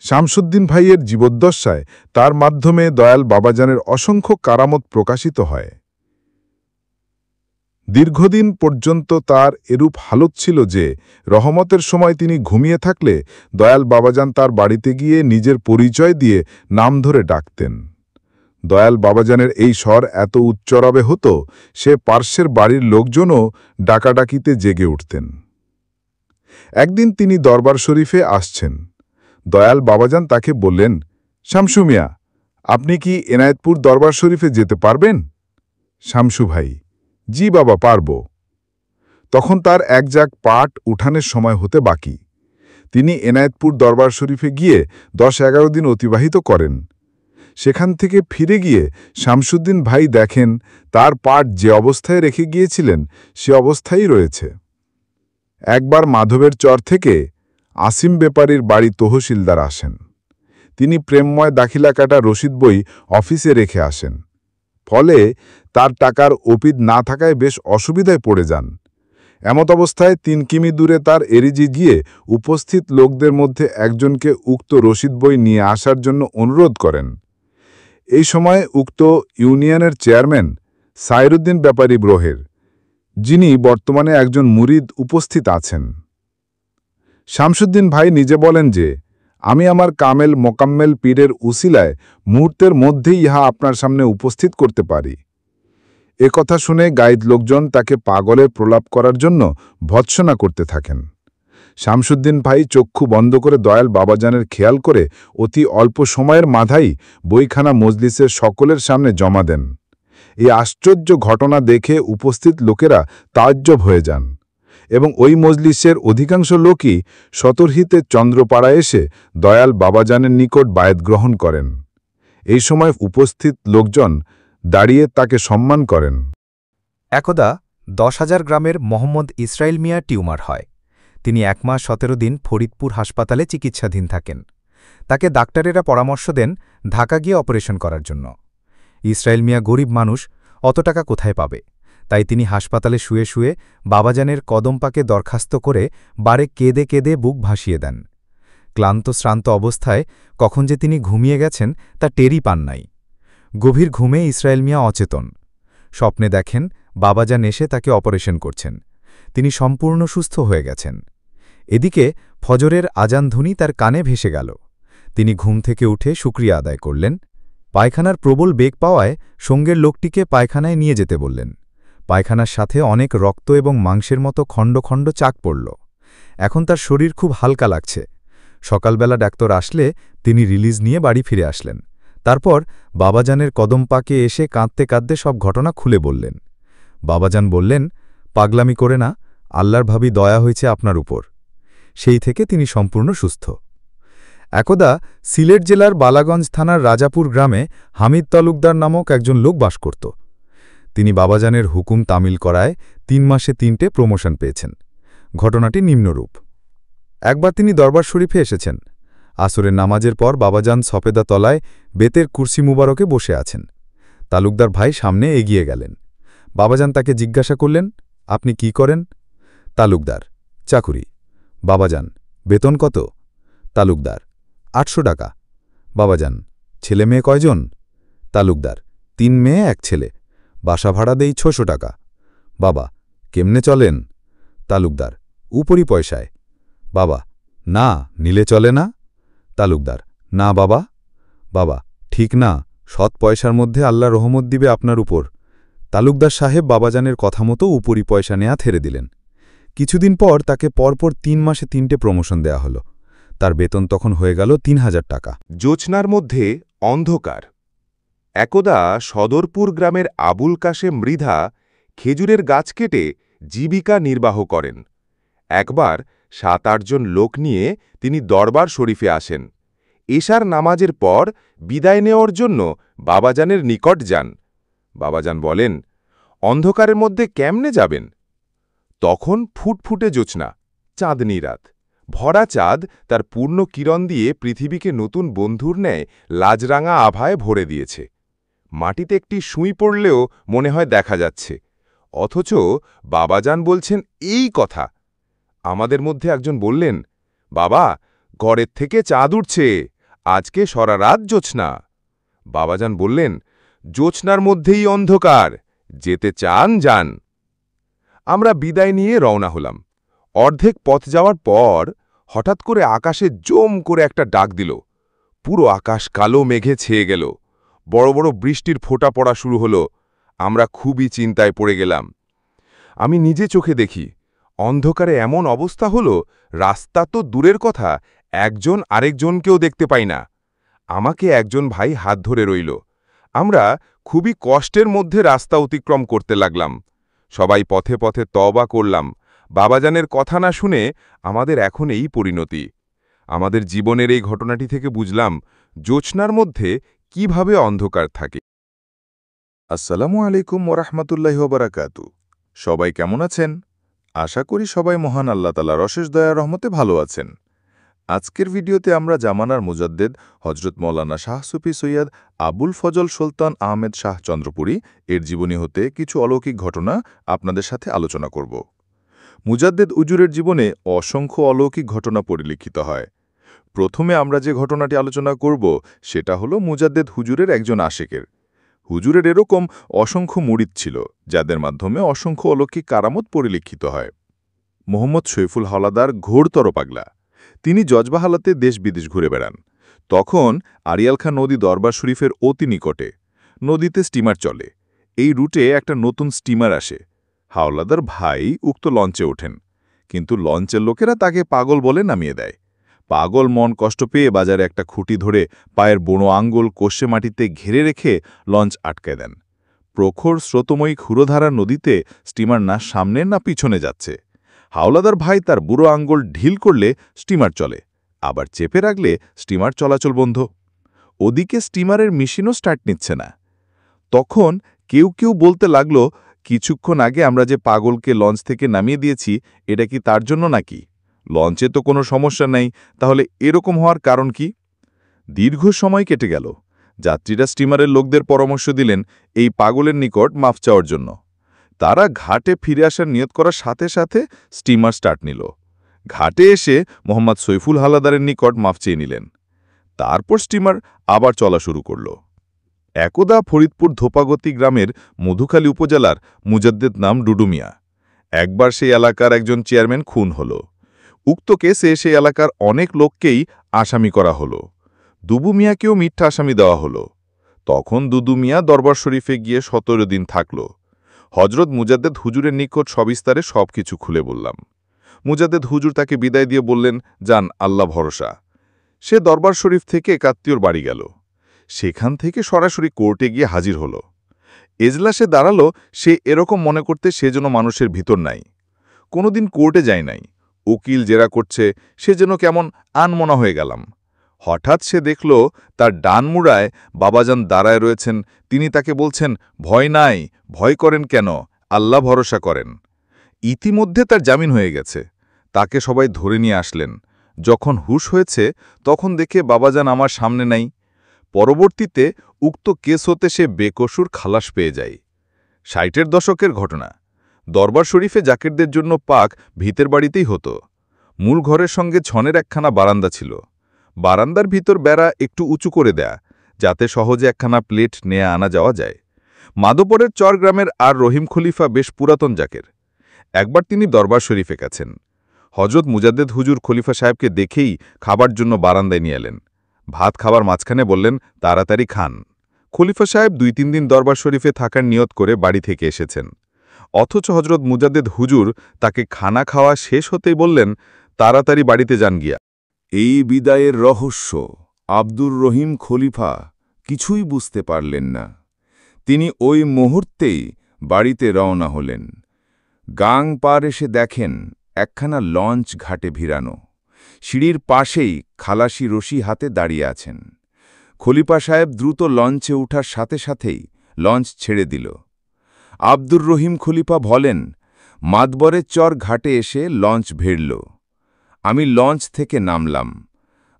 শামসুদ্দিন ভাইয়ের জীবদ্দশায় তার মাধ্যমে দয়াল বাবাজানের অসংখ্য কারামত প্রকাশিত হয়। দীর্ঘদিন পর্যন্ত তার এরূপ হালত ছিল যে রহমতের সময় তিনি ঘুমিয়ে থাকলে দয়াল বাবাজান তার বাড়িতে গিয়ে নিজের পরিচয় দিয়ে নাম ধরে ডাকতেন। দয়াল বাবাজানের এই স্বর এত উচ্চরবে হতো, সে পার্শ্বের বাড়ির লোকজনও ডাকাডাকিতে জেগে উঠতেন। একদিন তিনি দরবার শরীফে আসছেন। দয়াল বাবাজান তাকে বললেন, শামসু মিয়া, আপনি কি এনায়েতপুর দরবার শরীফে যেতে পারবেন? শামসু ভাই, জি বাবা, পারব। তখন তার এক জাগ পাট উঠানের সময় হতে বাকি। তিনি এনায়েতপুর দরবার শরীফে গিয়ে 10-11 দিন অতিবাহিত করেন। সেখান থেকে ফিরে গিয়ে শামসুদ্দিন ভাই দেখেন তার পাট যে অবস্থায় রেখে গিয়েছিলেন সে অবস্থায়ই রয়েছে। একবার মাধবের চর থেকে আসিম বেপারীর বাড়ি তহসিলদার আসেন। তিনি প্রেমময় দাখিলা কাটা রসিদ বই অফিসে রেখে আসেন। ফলে তার টাকার ওপিদ না থাকায় বেশ অসুবিধায় পড়ে যান। এমত অবস্থায় 3 কিমি দূরে তার এরিজি গিয়ে উপস্থিত লোকদের মধ্যে একজনকে উক্ত রসিদ বই নিয়ে আসার জন্য অনুরোধ করেন। এই সময় উক্ত ইউনিয়নের চেয়ারম্যান সাইরুদ্দিন ব্যাপারী ব্রোহের, যিনি বর্তমানে একজন মুরিদ, উপস্থিত আছেন। শামসুদ্দিন ভাই নিজে বলেন যে, আমি আমার কামেল মোকাম্মেল পীরের উসিলায় মুহূর্তের মধ্যেই ইহা আপনার সামনে উপস্থিত করতে পারি। এ কথা শুনে গাইদ লোকজন তাকে পাগলের প্রলাপ করার জন্য ভৎসনা করতে থাকেন। শামসুদ্দিন ভাই চক্ষু বন্ধ করে দয়াল বাবাজানের খেয়াল করে অতি অল্প সময়ের মাথায় বইখানা মজলিসের সকলের সামনে জমা দেন। এই আশ্চর্য ঘটনা দেখে উপস্থিত লোকেরা তাজ্জব হয়ে যান এবং ওই মজলিসের অধিকাংশ লোকই সতর্হিতে চন্দ্রপাড়া এসে দয়াল বাবাজানের নিকট বায়াত গ্রহণ করেন। এই সময় উপস্থিত লোকজন দাঁড়িয়ে তাকে সম্মান করেন। একদা 10,000 গ্রামের মোহাম্মদ ইসরাইল মিয়া টিউমার হয়। তিনি 1 মাস 17 দিন ফরিদপুর হাসপাতালে চিকিৎসাধীন থাকেন। তাকে ডাক্তারেরা পরামর্শ দেন ঢাকা গিয়ে অপারেশন করার জন্য। ইসরাইল মিয়া গরিব মানুষ, অত টাকা কোথায় পাবে? তাই তিনি হাসপাতালে শুয়ে শুয়ে বাবাজানের কদমপাকে দরখাস্ত করে বারে কেঁদে কেঁদে বুক ভাসিয়ে দেন। ক্লান্ত শ্রান্ত অবস্থায় কখন যে তিনি ঘুমিয়ে গেছেন তা টেরই পান নাই। গভীর ঘুমে ইসরায়েল মিয়া অচেতন। স্বপ্নে দেখেন বাবাজান এসে তাকে অপারেশন করছেন। তিনি সম্পূর্ণ সুস্থ হয়ে গেছেন। এদিকে ফজরের আজানধ্বনি তার কানে ভেসে গেল। তিনি ঘুম থেকে উঠে শুকরিয়া আদায় করলেন। পায়খানার প্রবল বেগ পাওয়ায় সঙ্গের লোকটিকে পায়খানায় নিয়ে যেতে বললেন। পায়খানার সাথে অনেক রক্ত এবং মাংসের মতো খণ্ড খণ্ড চাক পড়ল। এখন তার শরীর খুব হালকা লাগছে। সকালবেলা ডাক্তার আসলে তিনি রিলিজ নিয়ে বাড়ি ফিরে আসলেন। তারপর বাবাজানের কদম পাকে এসে কাঁদতে কাঁদতে সব ঘটনা খুলে বললেন। বাবাজান বললেন, পাগলামি করে না, আল্লাহর ভাবি দয়া হয়েছে আপনার উপর। সেই থেকে তিনি সম্পূর্ণ সুস্থ। একদা সিলেট জেলার বালাগঞ্জ থানার রাজাপুর গ্রামে হামিদ তালুকদার নামক একজন লোক বাস করত। তিনি বাবাজানের হুকুম তামিল করায় ৩ মাসে ৩টে প্রমোশন পেয়েছেন। ঘটনাটি নিম্নরূপ। একবার তিনি দরবার শরীফে এসেছেন। আসরের নামাজের পর বাবাজান সফেদা তলায় বেতের কুরসি মুবারকে বসে আছেন। তালুকদার ভাই সামনে এগিয়ে গেলেন। বাবাজান তাকে জিজ্ঞাসা করলেন, আপনি কি করেন? তালুকদার, চাকুরি। বাবাজান, বেতন কত? তালুকদার, ৮০০ টাকা। বাবাজান, ছেলে মেয়ে কয়জন? তালুকদার, ৩ মেয়ে ১ ছেলে। বাসা ভাড়া দেই ৬০০ টাকা। বাবা, কেমনে চলেন? তালুকদার, উপরি পয়সায়। বাবা, না, নিলে চলে না? তালুকদার, না বাবা। বাবা, ঠিক না, সৎ পয়সার মধ্যে আল্লাহ রহমত দিবে আপনার উপর। তালুকদার সাহেব বাবাজানের কথা মতো উপরি পয়সা নেয়া ছেড়ে দিলেন। কিছুদিন পর তাকে পরপর ৩ মাসে ৩টে প্রমোশন দেয়া হল। তার বেতন তখন হয়ে গেল ৩,০০০ টাকা। জোছনার মধ্যে অন্ধকার। একদা সদরপুর গ্রামের আবুল কাশেম মৃধা খেজুরের গাছ কেটে জীবিকা নির্বাহ করেন। একবার ৭-৮ জন লোক নিয়ে তিনি দরবার শরীফে আসেন। এশার নামাজের পর বিদায় নেওয়ার জন্য বাবাজানের নিকট যান। বাবাজান বলেন, অন্ধকারের মধ্যে কেমনে যাবেন? তখন ফুটফুটে জোছনা, চাঁদনি রাত। ভরা চাঁদ তার পূর্ণ কিরণ দিয়ে পৃথিবীকে নতুন বন্ধুর ন্যায় লাজরাঙা আভায় ভরে দিয়েছে। মাটিতে একটি সুঁই পড়লেও মনে হয় দেখা যাচ্ছে। অথচ বাবাজান বলছেন এই কথা। আমাদের মধ্যে একজন বললেন, বাবা, ঘরের থেকে চাঁদ উঠছে, আজকে সারা রাত জোছনা। বাবাজান বললেন, জোছনার মধ্যেই অন্ধকার, যেতে চান যান। আমরা বিদায় নিয়ে রওনা হলাম। অর্ধেক পথ যাওয়ার পর হঠাৎ করে আকাশে জোম করে একটা ডাক দিল। পুরো আকাশ কালো মেঘে ছেয়ে গেল। বড় বড় বৃষ্টির ফোঁটা পড়া শুরু হলো। আমরা খুবই চিন্তায় পড়ে গেলাম। আমি নিজে চোখে দেখি, অন্ধকারে এমন অবস্থা হলো, রাস্তা তো দূরের কথা, একজন আরেকজনকেও দেখতে পাই না। আমাকে একজন ভাই হাত ধরে রইল। আমরা খুবই কষ্টের মধ্যে রাস্তা অতিক্রম করতে লাগলাম। সবাই পথে পথে তওবা করলাম। বাবাজানের কথা না শুনে আমাদের এখন এই পরিণতি। আমাদের জীবনের এই ঘটনাটি থেকে বুঝলাম জোছনার মধ্যে কিভাবে অন্ধকার থাকে। আসসালামু আলাইকুম ওরহমতুল্লাহি ওবারাকাতু। সবাই কেমন আছেন? আশা করি সবাই মহান আল্লাহ তাআলার অশেষ দয়া রহমতে ভালো আছেন। আজকের ভিডিওতে আমরা জামানার মুজাদ্দেদ হজরত মৌলানা শাহ সুফি সৈয়দ আবুল ফজল সুলতান আহমেদ শাহ চন্দ্রপুরী এর জীবনী হতে কিছু অলৌকিক ঘটনা আপনাদের সাথে আলোচনা করব। মুজাদ্দেদ হুজুরের জীবনে অসংখ্য অলৌকিক ঘটনা পরিলক্ষিত হয়। প্রথমে আমরা যে ঘটনাটি আলোচনা করব সেটা হলো মুজাদ্দেদ হুজুরের একজন আশেকের। হুজুরের এরকম অসংখ্য মুরিদ ছিল, যাদের মাধ্যমে অসংখ্য অলৌকিক কারামত পরিলক্ষিত হয়। মোহাম্মদ সৈফুল হাওলাদার ঘোরতর পাগলা। তিনি জজবাহালাতে দেশ বিদেশ ঘুরে বেড়ান। তখন আরিয়ালখা নদী দরবার শরীফের অতি নিকটে। নদীতে স্টিমার চলে। এই রুটে একটা নতুন স্টিমার আসে। হাওলাদার ভাই উক্ত লঞ্চে ওঠেন, কিন্তু লঞ্চের লোকেরা তাকে পাগল বলে নামিয়ে দেয়। পাগল মন কষ্ট পেয়ে বাজারে একটা খুঁটি ধরে পায়ের বুড়ো আঙ্গুল কষে মাটিতে ঘিরে রেখে লঞ্চ আটকে দেন। প্রখর স্রোতময়ী ক্ষুরধারা নদীতে স্টিমার না সামনে না পিছনে যাচ্ছে। হাওলাদার ভাই তার বুড়ো আঙ্গুল ঢিল করলে স্টিমার চলে, আবার চেপে রাখলে স্টিমার চলাচল বন্ধ। ওদিকে স্টিমারের মেশিনও স্টার্ট নিচ্ছে না। তখন কেউ কেউ বলতে লাগল, কিছুক্ষণ আগে আমরা যে পাগলকে লঞ্চ থেকে নামিয়ে দিয়েছি, এটা কি তার জন্য নাকি? লঞ্চে তো কোনো সমস্যা নেই, তাহলে এরকম হওয়ার কারণ কি? দীর্ঘ সময় কেটে গেল। যাত্রীরা স্টিমারের লোকদের পরামর্শ দিলেন এই পাগলের নিকট মাফ চাওয়ার জন্য। তারা ঘাটে ফিরে আসার নিয়ত করার সাথে সাথে স্টিমার স্টার্ট নিল। ঘাটে এসে মোহাম্মদ সৈফুল হাওলাদারের নিকট মাফ চেয়ে নিলেন। তারপর স্টিমার আবার চলা শুরু করল। একদা ফরিদপুর ধোপাগতি গ্রামের মধুখালী উপজেলার মুজাদ্দেদ নাম ডুডু মিয়া। একবার সেই এলাকার একজন চেয়ারম্যান খুন হল। উক্ত কেসে সেই এলাকার অনেক লোককেই আসামি করা হল। দুবু মিয়াকেও মিথ্যা আসামি দেওয়া হল। তখন দুদু মিয়া দরবার শরীফে গিয়ে 17 দিন থাকল। হজরত মুজাদ্দেদ হুজুরের নিকট সবিস্তারে সবকিছু খুলে বললাম। মুজাদ্দেদ হুজুর তাকে বিদায় দিয়ে বললেন, যান, আল্লাহ ভরসা। সে দরবার শরীফ থেকে একাত্মীয়র বাড়ি গেল। সেখান থেকে সরাসরি কোর্টে গিয়ে হাজির হল। এজলাসে দাঁড়ালো সে এরকম মনে করতে সে যেন মানুষের ভিতর নাই। কোনোদিন কোর্টে যায় নাই। উকিল জেরা করছে, সে যেন কেমন আনমনা হয়ে গেলাম। হঠাৎ সে দেখল তার ডানমুড়ায় বাবাজান দাঁড়ায় রয়েছেন। তিনি তাকে বলছেন, ভয় নাই, ভয় করেন কেন, আল্লাহ ভরসা করেন। ইতিমধ্যে তার জামিন হয়ে গেছে। তাকে সবাই ধরে নিয়ে আসলেন। যখন হুঁশ হয়েছে তখন দেখে বাবাজান আমার সামনে নাই। পরবর্তীতে উক্ত কেস হতে সে বেকসুর খালাস পেয়ে যায়। 60-এর দশকের ঘটনা। দরবার শরীফে জাকিরদের জন্য পাক ভিতের বাড়িতেই হতো। মূল ঘরের সঙ্গে ছনের একখানা বারান্দা ছিল। বারান্দার ভিতর বেড়া একটু উঁচু করে দেয়া, যাতে সহজে একখানা প্লেট নিয়ে আনা যাওয়া যায়। মাদপরের চর গ্রামের আর রহিম খলিফা বেশ পুরাতন জাকের। একবার তিনি দরবার শরীফে গেছেন। হজরত মুজাদ্দেদ হুজুর খলিফা সাহেবকে দেখেই খাবার জন্য বারান্দায় নিয়ে এলেন। ভাত খাবার মাঝখানে বললেন, তাড়াতাড়ি খান। খলিফা সাহেব 2-3 দিন দরবার শরীফে থাকার নিয়ত করে বাড়ি থেকে এসেছেন। অথচ হজরত মুজাদ্দেদ হুজুর তাকে খানা খাওয়া শেষ হতেই বললেন, তাড়াতাড়ি বাড়িতে যান গিয়া। এই বিদায়ের রহস্য আব্দুর রহিম খলিফা কিছুই বুঝতে পারলেন না। তিনি ওই মুহূর্তেই বাড়িতে রওনা হলেন। গাং পার এসে দেখেন একখানা লঞ্চ ঘাটে ভিড়ানো। সিঁড়ির পাশেই খালাসি রশি হাতে দাঁড়িয়ে আছেন। খলিফা সাহেব দ্রুত লঞ্চে উঠার সাথে সাথেই লঞ্চ ছেড়ে দিল। আব্দুর রহিম খলিফা বলেন, মাদবরের চর ঘাটে এসে লঞ্চ ভিড়ল। আমি লঞ্চ থেকে নামলাম।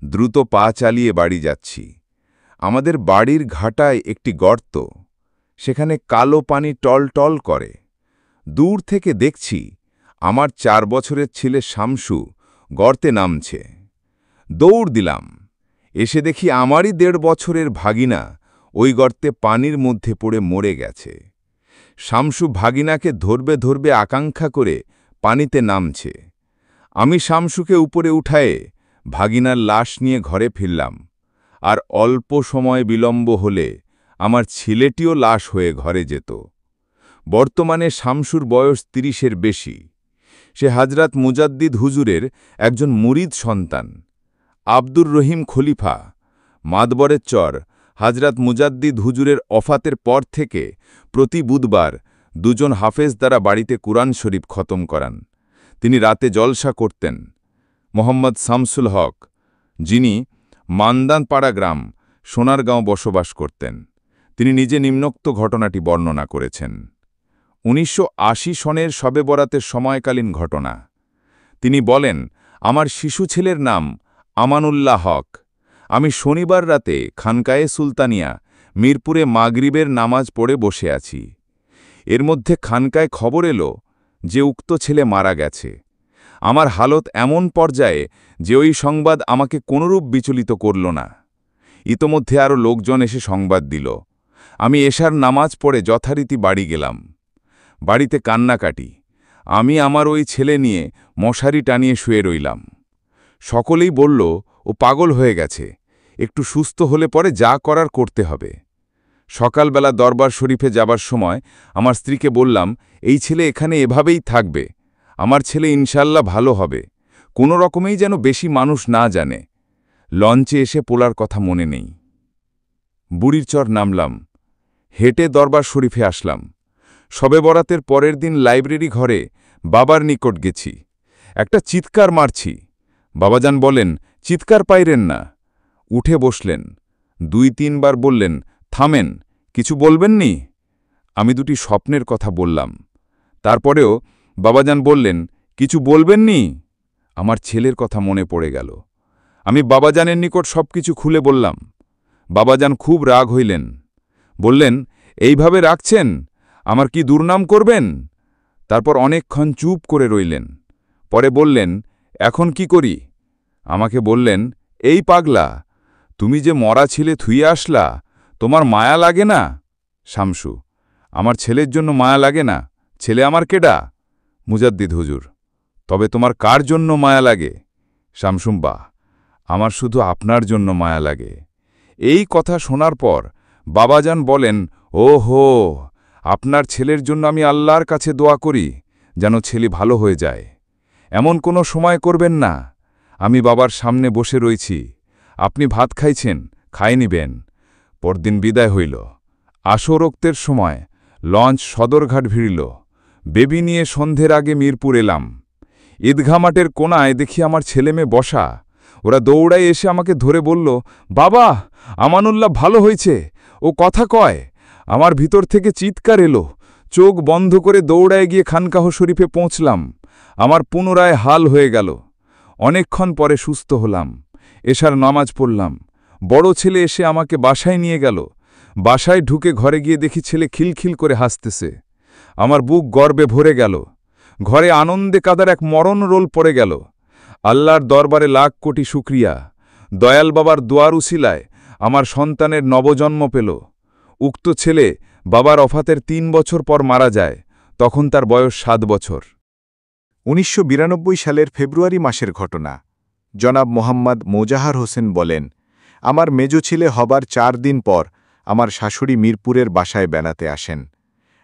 দ্রুত পা চালিয়ে বাড়ি যাচ্ছি। আমাদের বাড়ির ঘাটায় একটি গর্ত। সেখানে কালো পানি টলটল করে। দূর থেকে দেখছি আমার 4 বছরের ছেলে শামসু গর্তে নামছে। দৌড় দিলাম। এসে দেখি আমারই 1.5 বছরের ভাগিনা ওই গর্তে পানির মধ্যে পড়ে মরে গেছে। শামসু ভাগিনাকে ধরবে ধরবে আকাঙ্ক্ষা করে পানিতে নামছে। আমি শামসুকে উপরে উঠায়ে ভাগিনার লাশ নিয়ে ঘরে ফিরলাম। আর অল্প সময় বিলম্ব হলে আমার ছেলেটিও লাশ হয়ে ঘরে যেত। বর্তমানে শামসুর বয়স 30-এর বেশি। সে হযরত মুজাদ্দিদ হুজুরের একজন মুরিদ সন্তান। আব্দুর রহিম খলিফা মাদবরের চর হযরত মুজাদ্দিদ হুজুরের ওফাতের পর থেকে প্রতি বুধবার 2 জন হাফেজ দ্বারা বাড়িতে কুরআন শরীফ খতম করান। তিনি রাতে জলসা করতেন। মোহাম্মদ শামসুল হক, যিনি মান্দানপাড়া গ্রাম সোনারগাঁও বসবাস করতেন, তিনি নিজে নিম্নোক্ত ঘটনাটি বর্ণনা করেছেন। 1980 সনের শবে বরাতের সময়কালীন ঘটনা। তিনি বলেন, আমার শিশু ছেলের নাম আমানুল্লাহ হক। আমি শনিবার রাতে খানকায়ে সুলতানিয়া মিরপুরে মাগরিবের নামাজ পড়ে বসে আছি। এর মধ্যে খানকায় খবর এলো যে উক্ত ছেলে মারা গেছে। আমার হালত এমন পর্যায়ে যে ওই সংবাদ আমাকে কোনরূপ বিচলিত করল না। ইতোমধ্যে আরও লোকজন এসে সংবাদ দিল। আমি এশার নামাজ পড়ে যথারীতি বাড়ি গেলাম। বাড়িতে কান্নাকাটি। আমি আমার ওই ছেলে নিয়ে মশারি টানিয়ে শুয়ে রইলাম। সকলেই বলল, ও পাগল হয়ে গেছে, একটু সুস্থ হলে পরে যা করার করতে হবে। সকালবেলা দরবার শরীফে যাবার সময় আমার স্ত্রীকে বললাম, এই ছেলে এখানে এভাবেই থাকবে। আমার ছেলে ইনশাল্লাহ ভালো হবে, কোনো রকমেই যেন বেশি মানুষ না জানে। লঞ্চে এসে পোলার কথা মনে নেই। বুড়ির চর নামলাম। হেঁটে দরবার শরীফে আসলাম। শবে বরাতের পরের দিন লাইব্রেরি ঘরে বাবার নিকট গেছি। একটা চিৎকার মারছি। বাবাজান বলেন, চিৎকার পাইরেন না। উঠে বসলেন। 2-3 বার বললেন, থামেন, কিছু বলবেননি? আমি 2টি স্বপ্নের কথা বললাম। তারপরেও বাবাজান বললেন, কিছু বলবেননি? আমার ছেলের কথা মনে পড়ে গেল। আমি বাবাজানের নিকট সবকিছু খুলে বললাম। বাবাজান খুব রাগ হইলেন। বললেন, এইভাবে রাখছেন, আমার কি দুর্নাম করবেন? তারপর অনেকক্ষণ চুপ করে রইলেন। পরে বললেন, এখন কি করি? আমাকে বললেন, এই পাগলা, তুমি যে মরা ছেলে থুইয়ে আসলা, তোমার মায়া লাগে না? শামসু: আমার ছেলের জন্য মায়া লাগে না? ছেলে আমার কেডা? মুজাদ্দিদ: হুজুর, তবে তোমার কার জন্য মায়া লাগে? শামসুম্বা: আমার শুধু আপনার জন্য মায়া লাগে। এই কথা শোনার পর বাবাজান বলেন, ও হো, আপনার ছেলের জন্য আমি আল্লাহর কাছে দোয়া করি যেন ছেলে ভালো হয়ে যায়। এমন কোনো সময় করবেন না। আমি বাবার সামনে বসে রয়েছি, আপনি ভাত খাইছেন, খাই নিবেন। পরদিন বিদায় হইল। আসরোক্তের সময় লঞ্চ সদরঘাট ভিড়ল। বেবি নিয়ে সন্ধ্যের আগে মিরপুর এলাম। ঈদগাহ মাঠের কোনায় দেখি আমার ছেলেমেয়ে বসা। ওরা দৌড়াই এসে আমাকে ধরে বলল, বাবা, আমানুল্লাহ ভালো হয়েছে, ও কথা কয়। আমার ভিতর থেকে চিৎকার এলো। চোখ বন্ধ করে দৌড়ায় গিয়ে খানকাহ শরীফে পৌঁছলাম। আমার পুনরায় হাল হয়ে গেল। অনেকক্ষণ পরে সুস্থ হলাম। এশার নামাজ পড়লাম। বড় ছেলে এসে আমাকে বাসায় নিয়ে গেল। বাসায় ঢুকে ঘরে গিয়ে দেখি ছেলে খিলখিল করে হাসতেছে। আমার বুক গর্বে ভরে গেল। ঘরে আনন্দে কাদার এক মরণ রোল পড়ে গেল। আল্লাহর দরবারে লাখ কোটি শুক্রিয়া। দয়াল বাবার দোয়ার উসিলায় আমার সন্তানের নবজন্ম পেল। উক্ত ছেলে বাবার অফাতের ৩ বছর পর মারা যায়। তখন তার বয়স ৭ বছর। ১৯৯২ সালের ফেব্রুয়ারি মাসের ঘটনা। জনাব মোহাম্মদ মোজাহার হোসেন বলেন, আমার মেজ ছেলে হবার ৪ দিন পর আমার শাশুড়ি মিরপুরের বাসায় বেড়াতে আসেন।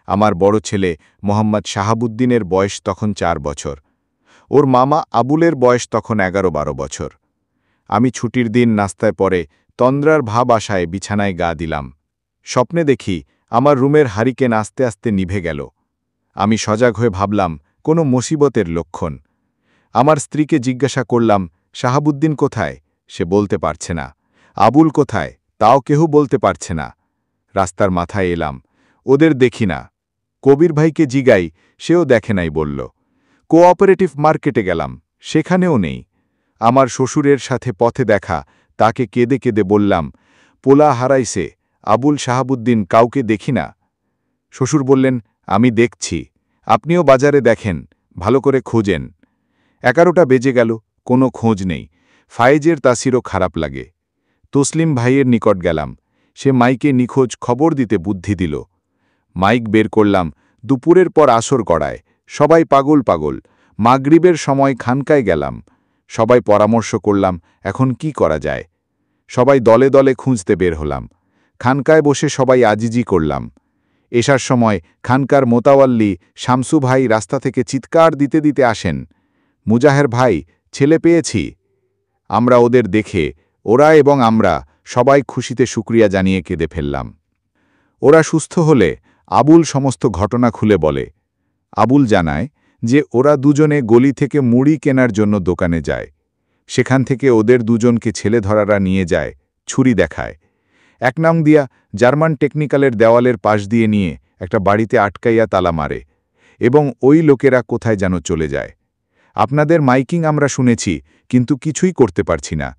আমার বড় ছেলে মোহাম্মদ শাহাবুদ্দিনের বয়স তখন ৪ বছর। ওর মামা আবুলের বয়স তখন ১১-১২ বছর। আমি ছুটির দিন নাস্তায় পরে তন্দ্রার ভাব আশায় বিছানায় গা দিলাম। স্বপ্নে দেখি আমার রুমের হারিকেন আস্তে আস্তে নিভে গেল। আমি সজাগ হয়ে ভাবলাম কোনো মুসিবতের লক্ষণ। আমার স্ত্রীকে জিজ্ঞাসা করলাম, শাহাবুদ্দিন কোথায়? সে বলতে পারছে না। আবুল কোথায়? তাও কেহ বলতে পারছে না। রাস্তার মাথায় এলাম, ওদের দেখি না। কবির ভাইকে জিগাই, সেও দেখে নাই বলল। কোঅপারেটিভ মার্কেটে গেলাম, সেখানেও নেই। আমার শ্বশুরের সাথে পথে দেখা, তাকে কেঁদে কেঁদে বললাম, পোলা হারাইছে, আবুল শাহাবুদ্দিন কাউকে দেখি না। শ্বশুর বললেন, আমি দেখছি, আপনিও বাজারে দেখেন, ভালো করে খোঁজেন। ১১টা বেজে গেল, কোনো খোঁজ নেই। ফায়েজের তাসিরও খারাপ লাগে। তসলিম ভাইয়ের নিকট গেলাম। সে মাইকে নিখোঁজ খবর দিতে বুদ্ধি দিল। মাইক বের করলাম। দুপুরের পর আসর গড়ায়, সবাই পাগল পাগল। মাগরিবের সময় খানকায় গেলাম। সবাই পরামর্শ করলাম, এখন কি করা যায়। সবাই দলে দলে খুঁজতে বের হলাম। খানকায় বসে সবাই আজিজি করলাম। এসার সময় খানকার মোতাওয়াল্লি শামসু ভাই রাস্তা থেকে চিৎকার দিতে দিতে আসেন, মুজাহের ভাই, ছেলে পেয়েছি। আমরা ওদের দেখে, ওরা এবং আমরা সবাই খুশিতে শুকরিয়া জানিয়ে কেঁদে ফেললাম। ওরা সুস্থ হলে আবুল সমস্ত ঘটনা খুলে বলে। আবুল জানায় যে ওরা দুজনে গলি থেকে মুড়ি কেনার জন্য দোকানে যায়। সেখান থেকে ওদের দুজনকে ছেলেধরারা নিয়ে যায়, ছুরি দেখায়। ১ নং দিয়া জার্মান টেকনিক্যালের দেওয়ালের পাশ দিয়ে নিয়ে একটা বাড়িতে আটকাইয়া তালা মারে এবং ওই লোকেরা কোথায় যেন চলে যায়। আপনাদের মাইকিং আমরা শুনেছি, কিন্তু কিছুই করতে পারছি না।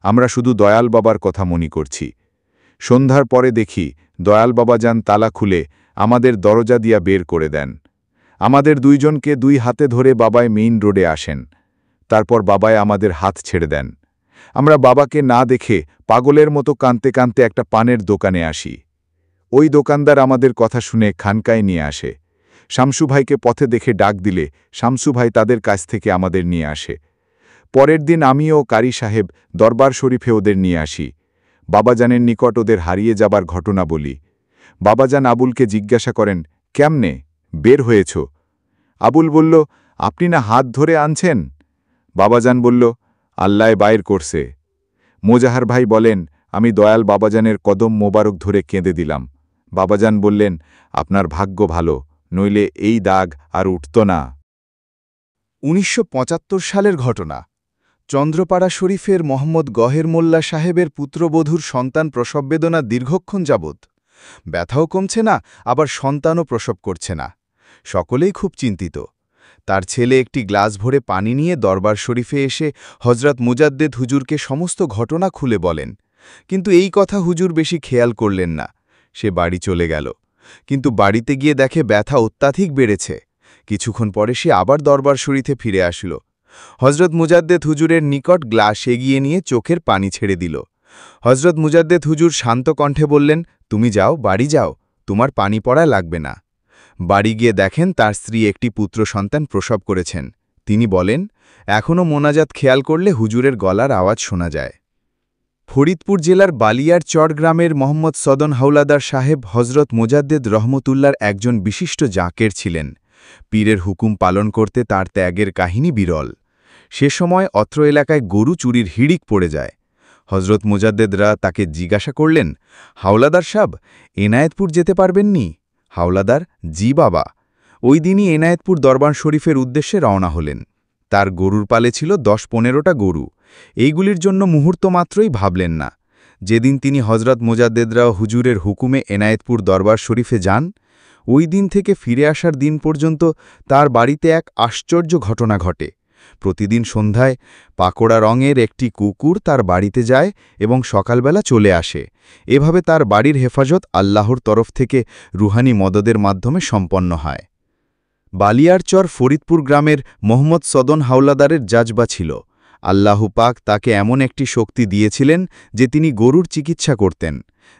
আমরা শুধু দয়াল বাবার কথা মনে করছি। সন্ধ্যার পরে দেখি দয়াল বাবা যান তালা খুলে আমাদের দরজা দিয়া বের করে দেন। আমাদের দুইজনকে ২ হাতে ধরে বাবায় মেইন রোডে আসেন। তারপর বাবায় আমাদের হাত ছেড়ে দেন। আমরা বাবাকে না দেখে পাগলের মতো কাঁদতে কাঁদতে একটা পানের দোকানে আসি। ওই দোকানদার আমাদের কথা শুনে খানকায় নিয়ে আসে। শামসু ভাইকে পথে দেখে ডাক দিলে শামসু ভাই তাদের কাছ থেকে আমাদের নিয়ে আসে। পরের দিন আমি ও কারি সাহেব দরবার শরীফে ওদের নিয়ে আসি। বাবাজানের নিকট ওদের হারিয়ে যাবার ঘটনা বলি। বাবাজান আবুলকে জিজ্ঞাসা করেন, কেমনে বের হয়েছ? আবুল বলল, আপনি না হাত ধরে আনছেন? বাবাজান বলল, আল্লাহ বাইর করছে। মোজাহার ভাই বলেন, আমি দয়াল বাবাজানের কদম মোবারক ধরে কেঁদে দিলাম। বাবাজান বললেন, আপনার ভাগ্য ভালো, নইলে এই দাগ আর উঠত না। ১৯৭৫ সালের ঘটনা। চন্দ্রপাড়া শরীফের মোহাম্মদ গহের মোল্লা সাহেবের পুত্রবধূর সন্তান প্রসব বেদনা দীর্ঘক্ষণ যাবৎ। ব্যথাও কমছে না, আবার সন্তানও প্রসব করছে না। সকলেই খুব চিন্তিত। তার ছেলে একটি গ্লাস ভরে পানি নিয়ে দরবার শরীফে এসে হজরত মুজাদ্দেদ হুজুরকে সমস্ত ঘটনা খুলে বলেন। কিন্তু এই কথা হুজুর বেশি খেয়াল করলেন না। সে বাড়ি চলে গেল। কিন্তু বাড়িতে গিয়ে দেখে ব্যথা অত্যাধিক বেড়েছে। কিছুক্ষণ পরে সে আবার দরবার শরীফে ফিরে আসল। হজরত মুজাদ্দেদ হুজুরের নিকট গ্লাস এগিয়ে নিয়ে চোখের পানি ছেড়ে দিল। হজরত মুজাদ্দেদ হুজুর শান্ত কণ্ঠে বললেন, তুমি যাও, বাড়ি যাও, তোমার পানি পড়া লাগবে না। বাড়ি গিয়ে দেখেন তার স্ত্রী একটি পুত্র সন্তান প্রসব করেছেন। তিনি বলেন, এখনও মোনাজাত খেয়াল করলে হুজুরের গলার আওয়াজ শোনা যায়। ফরিদপুর জেলার বালিয়ার চর গ্রামের মোহাম্মদ সদন হাওলাদার সাহেব হজরত মোজাদ্দেদ রহমতুল্লার একজন বিশিষ্ট জাকের ছিলেন। পীরের হুকুম পালন করতে তার ত্যাগের কাহিনী বিরল। সে সময় অত্র এলাকায় গরু চুরির হিড়িক পড়ে যায়। হজরত মোজাদ্দেদরা তাকে জিজ্ঞাসা করলেন, হাওলাদার সাব, এনায়েতপুর যেতে পারবেননি? হাওলাদার, জি বাবা। ওই দিনই এনায়েতপুর দরবার শরীফের উদ্দেশ্যে রওনা হলেন। তার গরুর পালে ছিল ১০-১৫টা গরু। এইগুলির জন্য মুহূর্ত মাত্রই ভাবলেন না। যেদিন তিনি হজরত মোজাদ্দেদরা হুজুরের হুকুমে এনায়েতপুর দরবার শরীফে যান, ওই দিন থেকে ফিরে আসার দিন পর্যন্ত তার বাড়িতে এক আশ্চর্য ঘটনা ঘটে। প্রতিদিন সন্ধ্যায় পাকোড়া রঙের একটি কুকুর তার বাড়িতে যায় এবং সকালবেলা চলে আসে। এভাবে তার বাড়ির হেফাজত আল্লাহর তরফ থেকে রুহানি মদদের মাধ্যমে সম্পন্ন হয়। বালিয়ারচর ফরিদপুর গ্রামের মোহাম্মদ সদন হাওলাদারের জাজবা ছিল। আল্লাহ পাক তাকে এমন একটি শক্তি দিয়েছিলেন যে তিনি গরুর চিকিৎসা করতেন।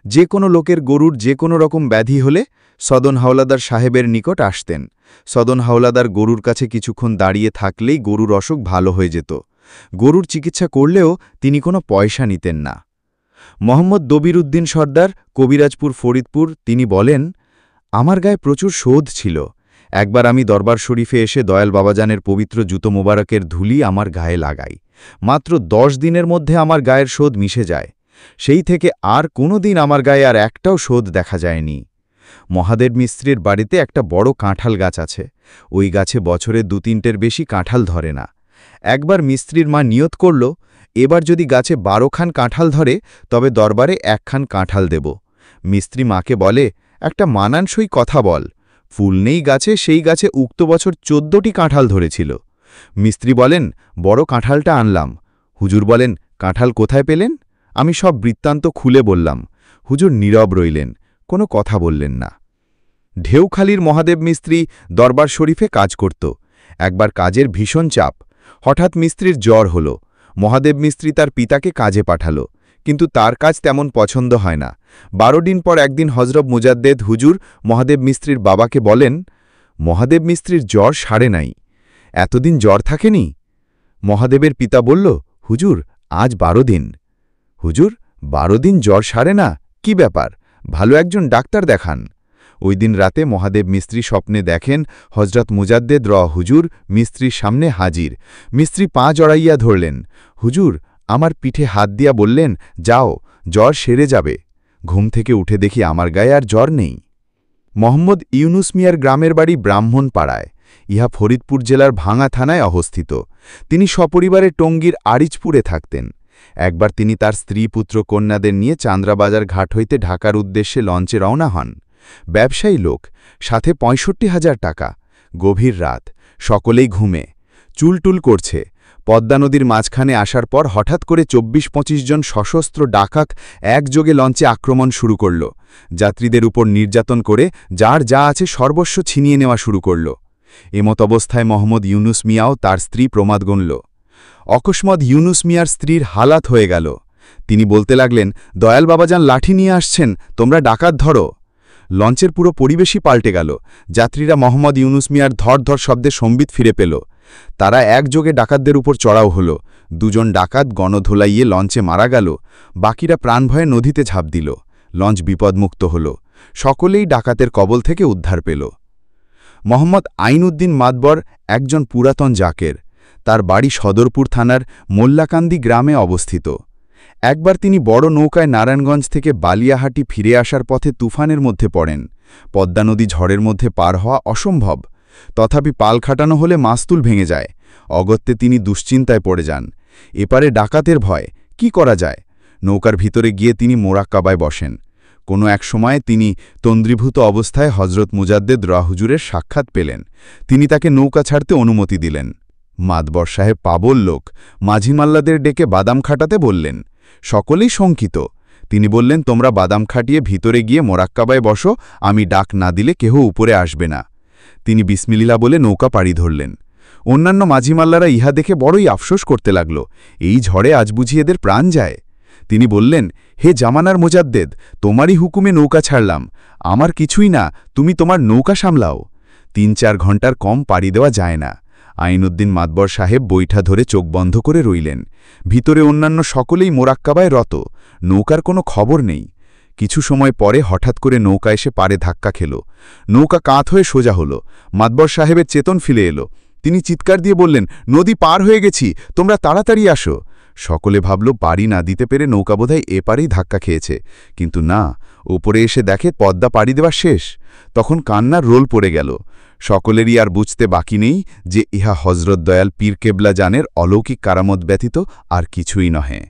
যে কোনো লোকের গরুর যে কোনো রকম ব্যাধি হলে সদন হাওলাদার সাহেবের নিকট আসতেন। সদন হাওলাদার গরুর কাছে কিছুক্ষণ দাঁড়িয়ে থাকলেই গরুর অসুখ ভালো হয়ে যেত। গরুর চিকিৎসা করলেও তিনি কোনো পয়সা নিতেন না। মোহাম্মদ দবির উদ্দিন সর্দার, কবিরাজপুর ফরিদপুর, তিনি বলেন, আমার গায়ে প্রচুর শোধ ছিল। একবার আমি দরবার শরীফে এসে দয়াল বাবাজানের পবিত্র জুতো মোবারকের ধুলি আমার গায়ে লাগাই। মাত্র ১০ দিনের মধ্যে আমার গায়ের শোধ মিশে যায়। সেই থেকে আর কোনো দিন আমার গায়ে আর একটাও শোধ দেখা যায়নি। মহাদেব মিস্ত্রির বাড়িতে একটা বড় কাঁঠাল গাছ আছে। ওই গাছে বছরে ২-৩টের বেশি কাঁঠাল ধরে না। একবার মিস্ত্রির মা নিয়ত করল, এবার যদি গাছে ১২ খান কাঁঠাল ধরে তবে দরবারে ১ খান কাঁঠাল দেব। মিস্ত্রি মাকে বলে, একটা মানানসই কথা বল। ফুল নেই গাছে, সেই গাছে উক্ত বছর ১৪টি কাঁঠাল ধরেছিল। মিস্ত্রি বলেন, বড় কাঁঠালটা আনলাম। হুজুর বলেন, কাঁঠাল কোথায় পেলেন? আমি সব বৃত্তান্ত খুলে বললাম। হুজুর নীরব রইলেন, কোনো কথা বললেন না। ঢেউখালির মহাদেব মিস্ত্রি দরবার শরীফে কাজ করত। একবার কাজের ভীষণ চাপ। হঠাৎ মিস্ত্রির জ্বর হল। মহাদেব মিস্ত্রি তার পিতাকে কাজে পাঠালো, কিন্তু তার কাজ তেমন পছন্দ হয় না। ১২ দিন পর একদিন হজরত মুজাদ্দেদ হুজুর মহাদেব মিস্ত্রির বাবাকে বলেন, মহাদেব মিস্ত্রির জ্বর সারে নাই। এতদিন জ্বর থাকেনি? মহাদেবের পিতা বলল, হুজুর, আজ ১২ দিন। হুজুর, ১২ দিন জ্বর সারে না? কি ব্যাপার? ভালো একজন ডাক্তার দেখান। ওই দিন রাতে মহাদেব মিস্ত্রি স্বপ্নে দেখেন হজরত মুজাদ্দেদ হুজুর মিস্ত্রির সামনে হাজির। মিস্ত্রি পা জড়াইয়া ধরলেন। হুজুর আমার পিঠে হাত দিয়া বললেন, যাও, জ্বর সেরে যাবে। ঘুম থেকে উঠে দেখি আমার গায়ে আর জ্বর নেই। মোহাম্মদ ইউনুস মিয়ার গ্রামের বাড়ি ব্রাহ্মণ পাড়ায়। ইহা ফরিদপুর জেলার ভাঙা থানায় অবস্থিত। তিনি সপরিবারে টঙ্গীর আরিচপুরে থাকতেন। একবার তিনি তার স্ত্রী পুত্র কন্যাদের নিয়ে চান্দ্রাবাজার ঘাট হইতে ঢাকার উদ্দেশ্যে লঞ্চে রওনা হন। ব্যবসায়ী লোক, সাথে ৬৫,০০০ টাকা। গভীর রাত, সকলেই ঘুমে, চুলটুল করছে। পদ্মা নদীর মাঝখানে আসার পর হঠাৎ করে ২৪-২৫ জন সশস্ত্র ডাকাত একযোগে লঞ্চে আক্রমণ শুরু করল। যাত্রীদের উপর নির্যাতন করে যার যা আছে সর্বস্ব ছিনিয়ে নেওয়া শুরু করল। এমত অবস্থায় মোহাম্মদ ইউনুস মিয়াও তার স্ত্রী প্রমাদ গণল। অকস্মাৎ ইউনুস মিয়ার স্ত্রীর হালাত হয়ে গেল। তিনি বলতে লাগলেন, দয়াল বাবাজান লাঠি নিয়ে আসছেন, তোমরা ডাকাত ধরো। লঞ্চের পুরো পরিবেশই পাল্টে গেল। যাত্রীরা মোহাম্মদ ইউনুস মিয়ার ধর ধর শব্দে সম্বিত ফিরে পেল। তারা একযোগে ডাকাতদের উপর চড়াও হল। ২ জন ডাকাত গণধোলাইয়ে লঞ্চে মারা গেল। বাকিরা প্রাণভয়ে নদীতে ঝাঁপ দিল। লঞ্চ বিপদমুক্ত হল। সকলেই ডাকাতের কবল থেকে উদ্ধার পেল। মোহাম্মদ আইনউদ্দিন মাতবর একজন পুরাতন জাকের। তার বাড়ি সদরপুর থানার মোল্লাকান্দি গ্রামে অবস্থিত। একবার তিনি বড় নৌকায় নারায়ণগঞ্জ থেকে বালিয়াহাটি ফিরে আসার পথে তুফানের মধ্যে পড়েন। পদ্মা নদী ঝড়ের মধ্যে পার হওয়া অসম্ভব। তথাপি পাল খাটানো হলে মাস্তুল ভেঙে যায়। অগত্যে তিনি দুশ্চিন্তায় পড়ে যান। এপারে ডাকাতের ভয়, কি করা যায়? নৌকার ভিতরে গিয়ে তিনি মোরাক্কাবায় বসেন। কোনো এক সময়ে তিনি তন্দ্রীভূত অবস্থায় হজরত মুজাদ্দেদ হুজুরের সাক্ষাৎ পেলেন। তিনি তাকে নৌকা ছাড়তে অনুমতি দিলেন। মাতবর সাহেব পাবল লোক, মাঝিমাল্লাদের ডেকে বাদাম খাটাতে বললেন। সকলেই শঙ্কিত। তিনি বললেন, তোমরা বাদাম খাটিয়ে ভিতরে গিয়ে মোরাক্কাবায় বসো, আমি ডাক না দিলে কেহ উপরে আসবে না। তিনি বিসমিল্লাহ বলে নৌকা পাড়ি ধরলেন। অন্যান্য মাঝিমাল্লারা ইহা দেখে বড়ই আফসোস করতে লাগল। এই ঝড়ে আজ বুঝি এদের প্রাণ যায়। তিনি বললেন, হে জামানার মুজাদ্দেদ, তোমারই হুকুমে নৌকা ছাড়লাম, আমার কিছুই না, তুমি তোমার নৌকা সামলাও। ৩-৪ ঘণ্টার কম পাড়ি দেওয়া যায় না। আইনউদ্দিন মাতবর সাহেব বৈঠা ধরে চোখ বন্ধ করে রইলেন। ভিতরে অন্যান্য সকলেই মোরাক্কাবায় রত, নৌকার কোনো খবর নেই। কিছু সময় পরে হঠাৎ করে নৌকা এসে পাড়ে ধাক্কা খেল। নৌকা কাত হয়ে সোজা হল। মাতবর সাহেবের চেতন ফিরে এলো। তিনি চিৎকার দিয়ে বললেন, নদী পার হয়ে গেছি, তোমরা তাড়াতাড়ি আসো। সকলে ভাবল পাড়ি না দিতে পেরে নৌকা বোধহয় এপারেই ধাক্কা খেয়েছে, কিন্তু না, ওপরে এসে দেখে পদ্মা পাড়ি দেওয়া শেষ। তখন কান্নার রোল পড়ে গেল। সকলেরই আর বুঝতে বাকি নেই যে ইহা হজরত দয়াল পীর কেবলা জানের অলৌকিক কারামত ব্যতীত আর কিছুই নহে।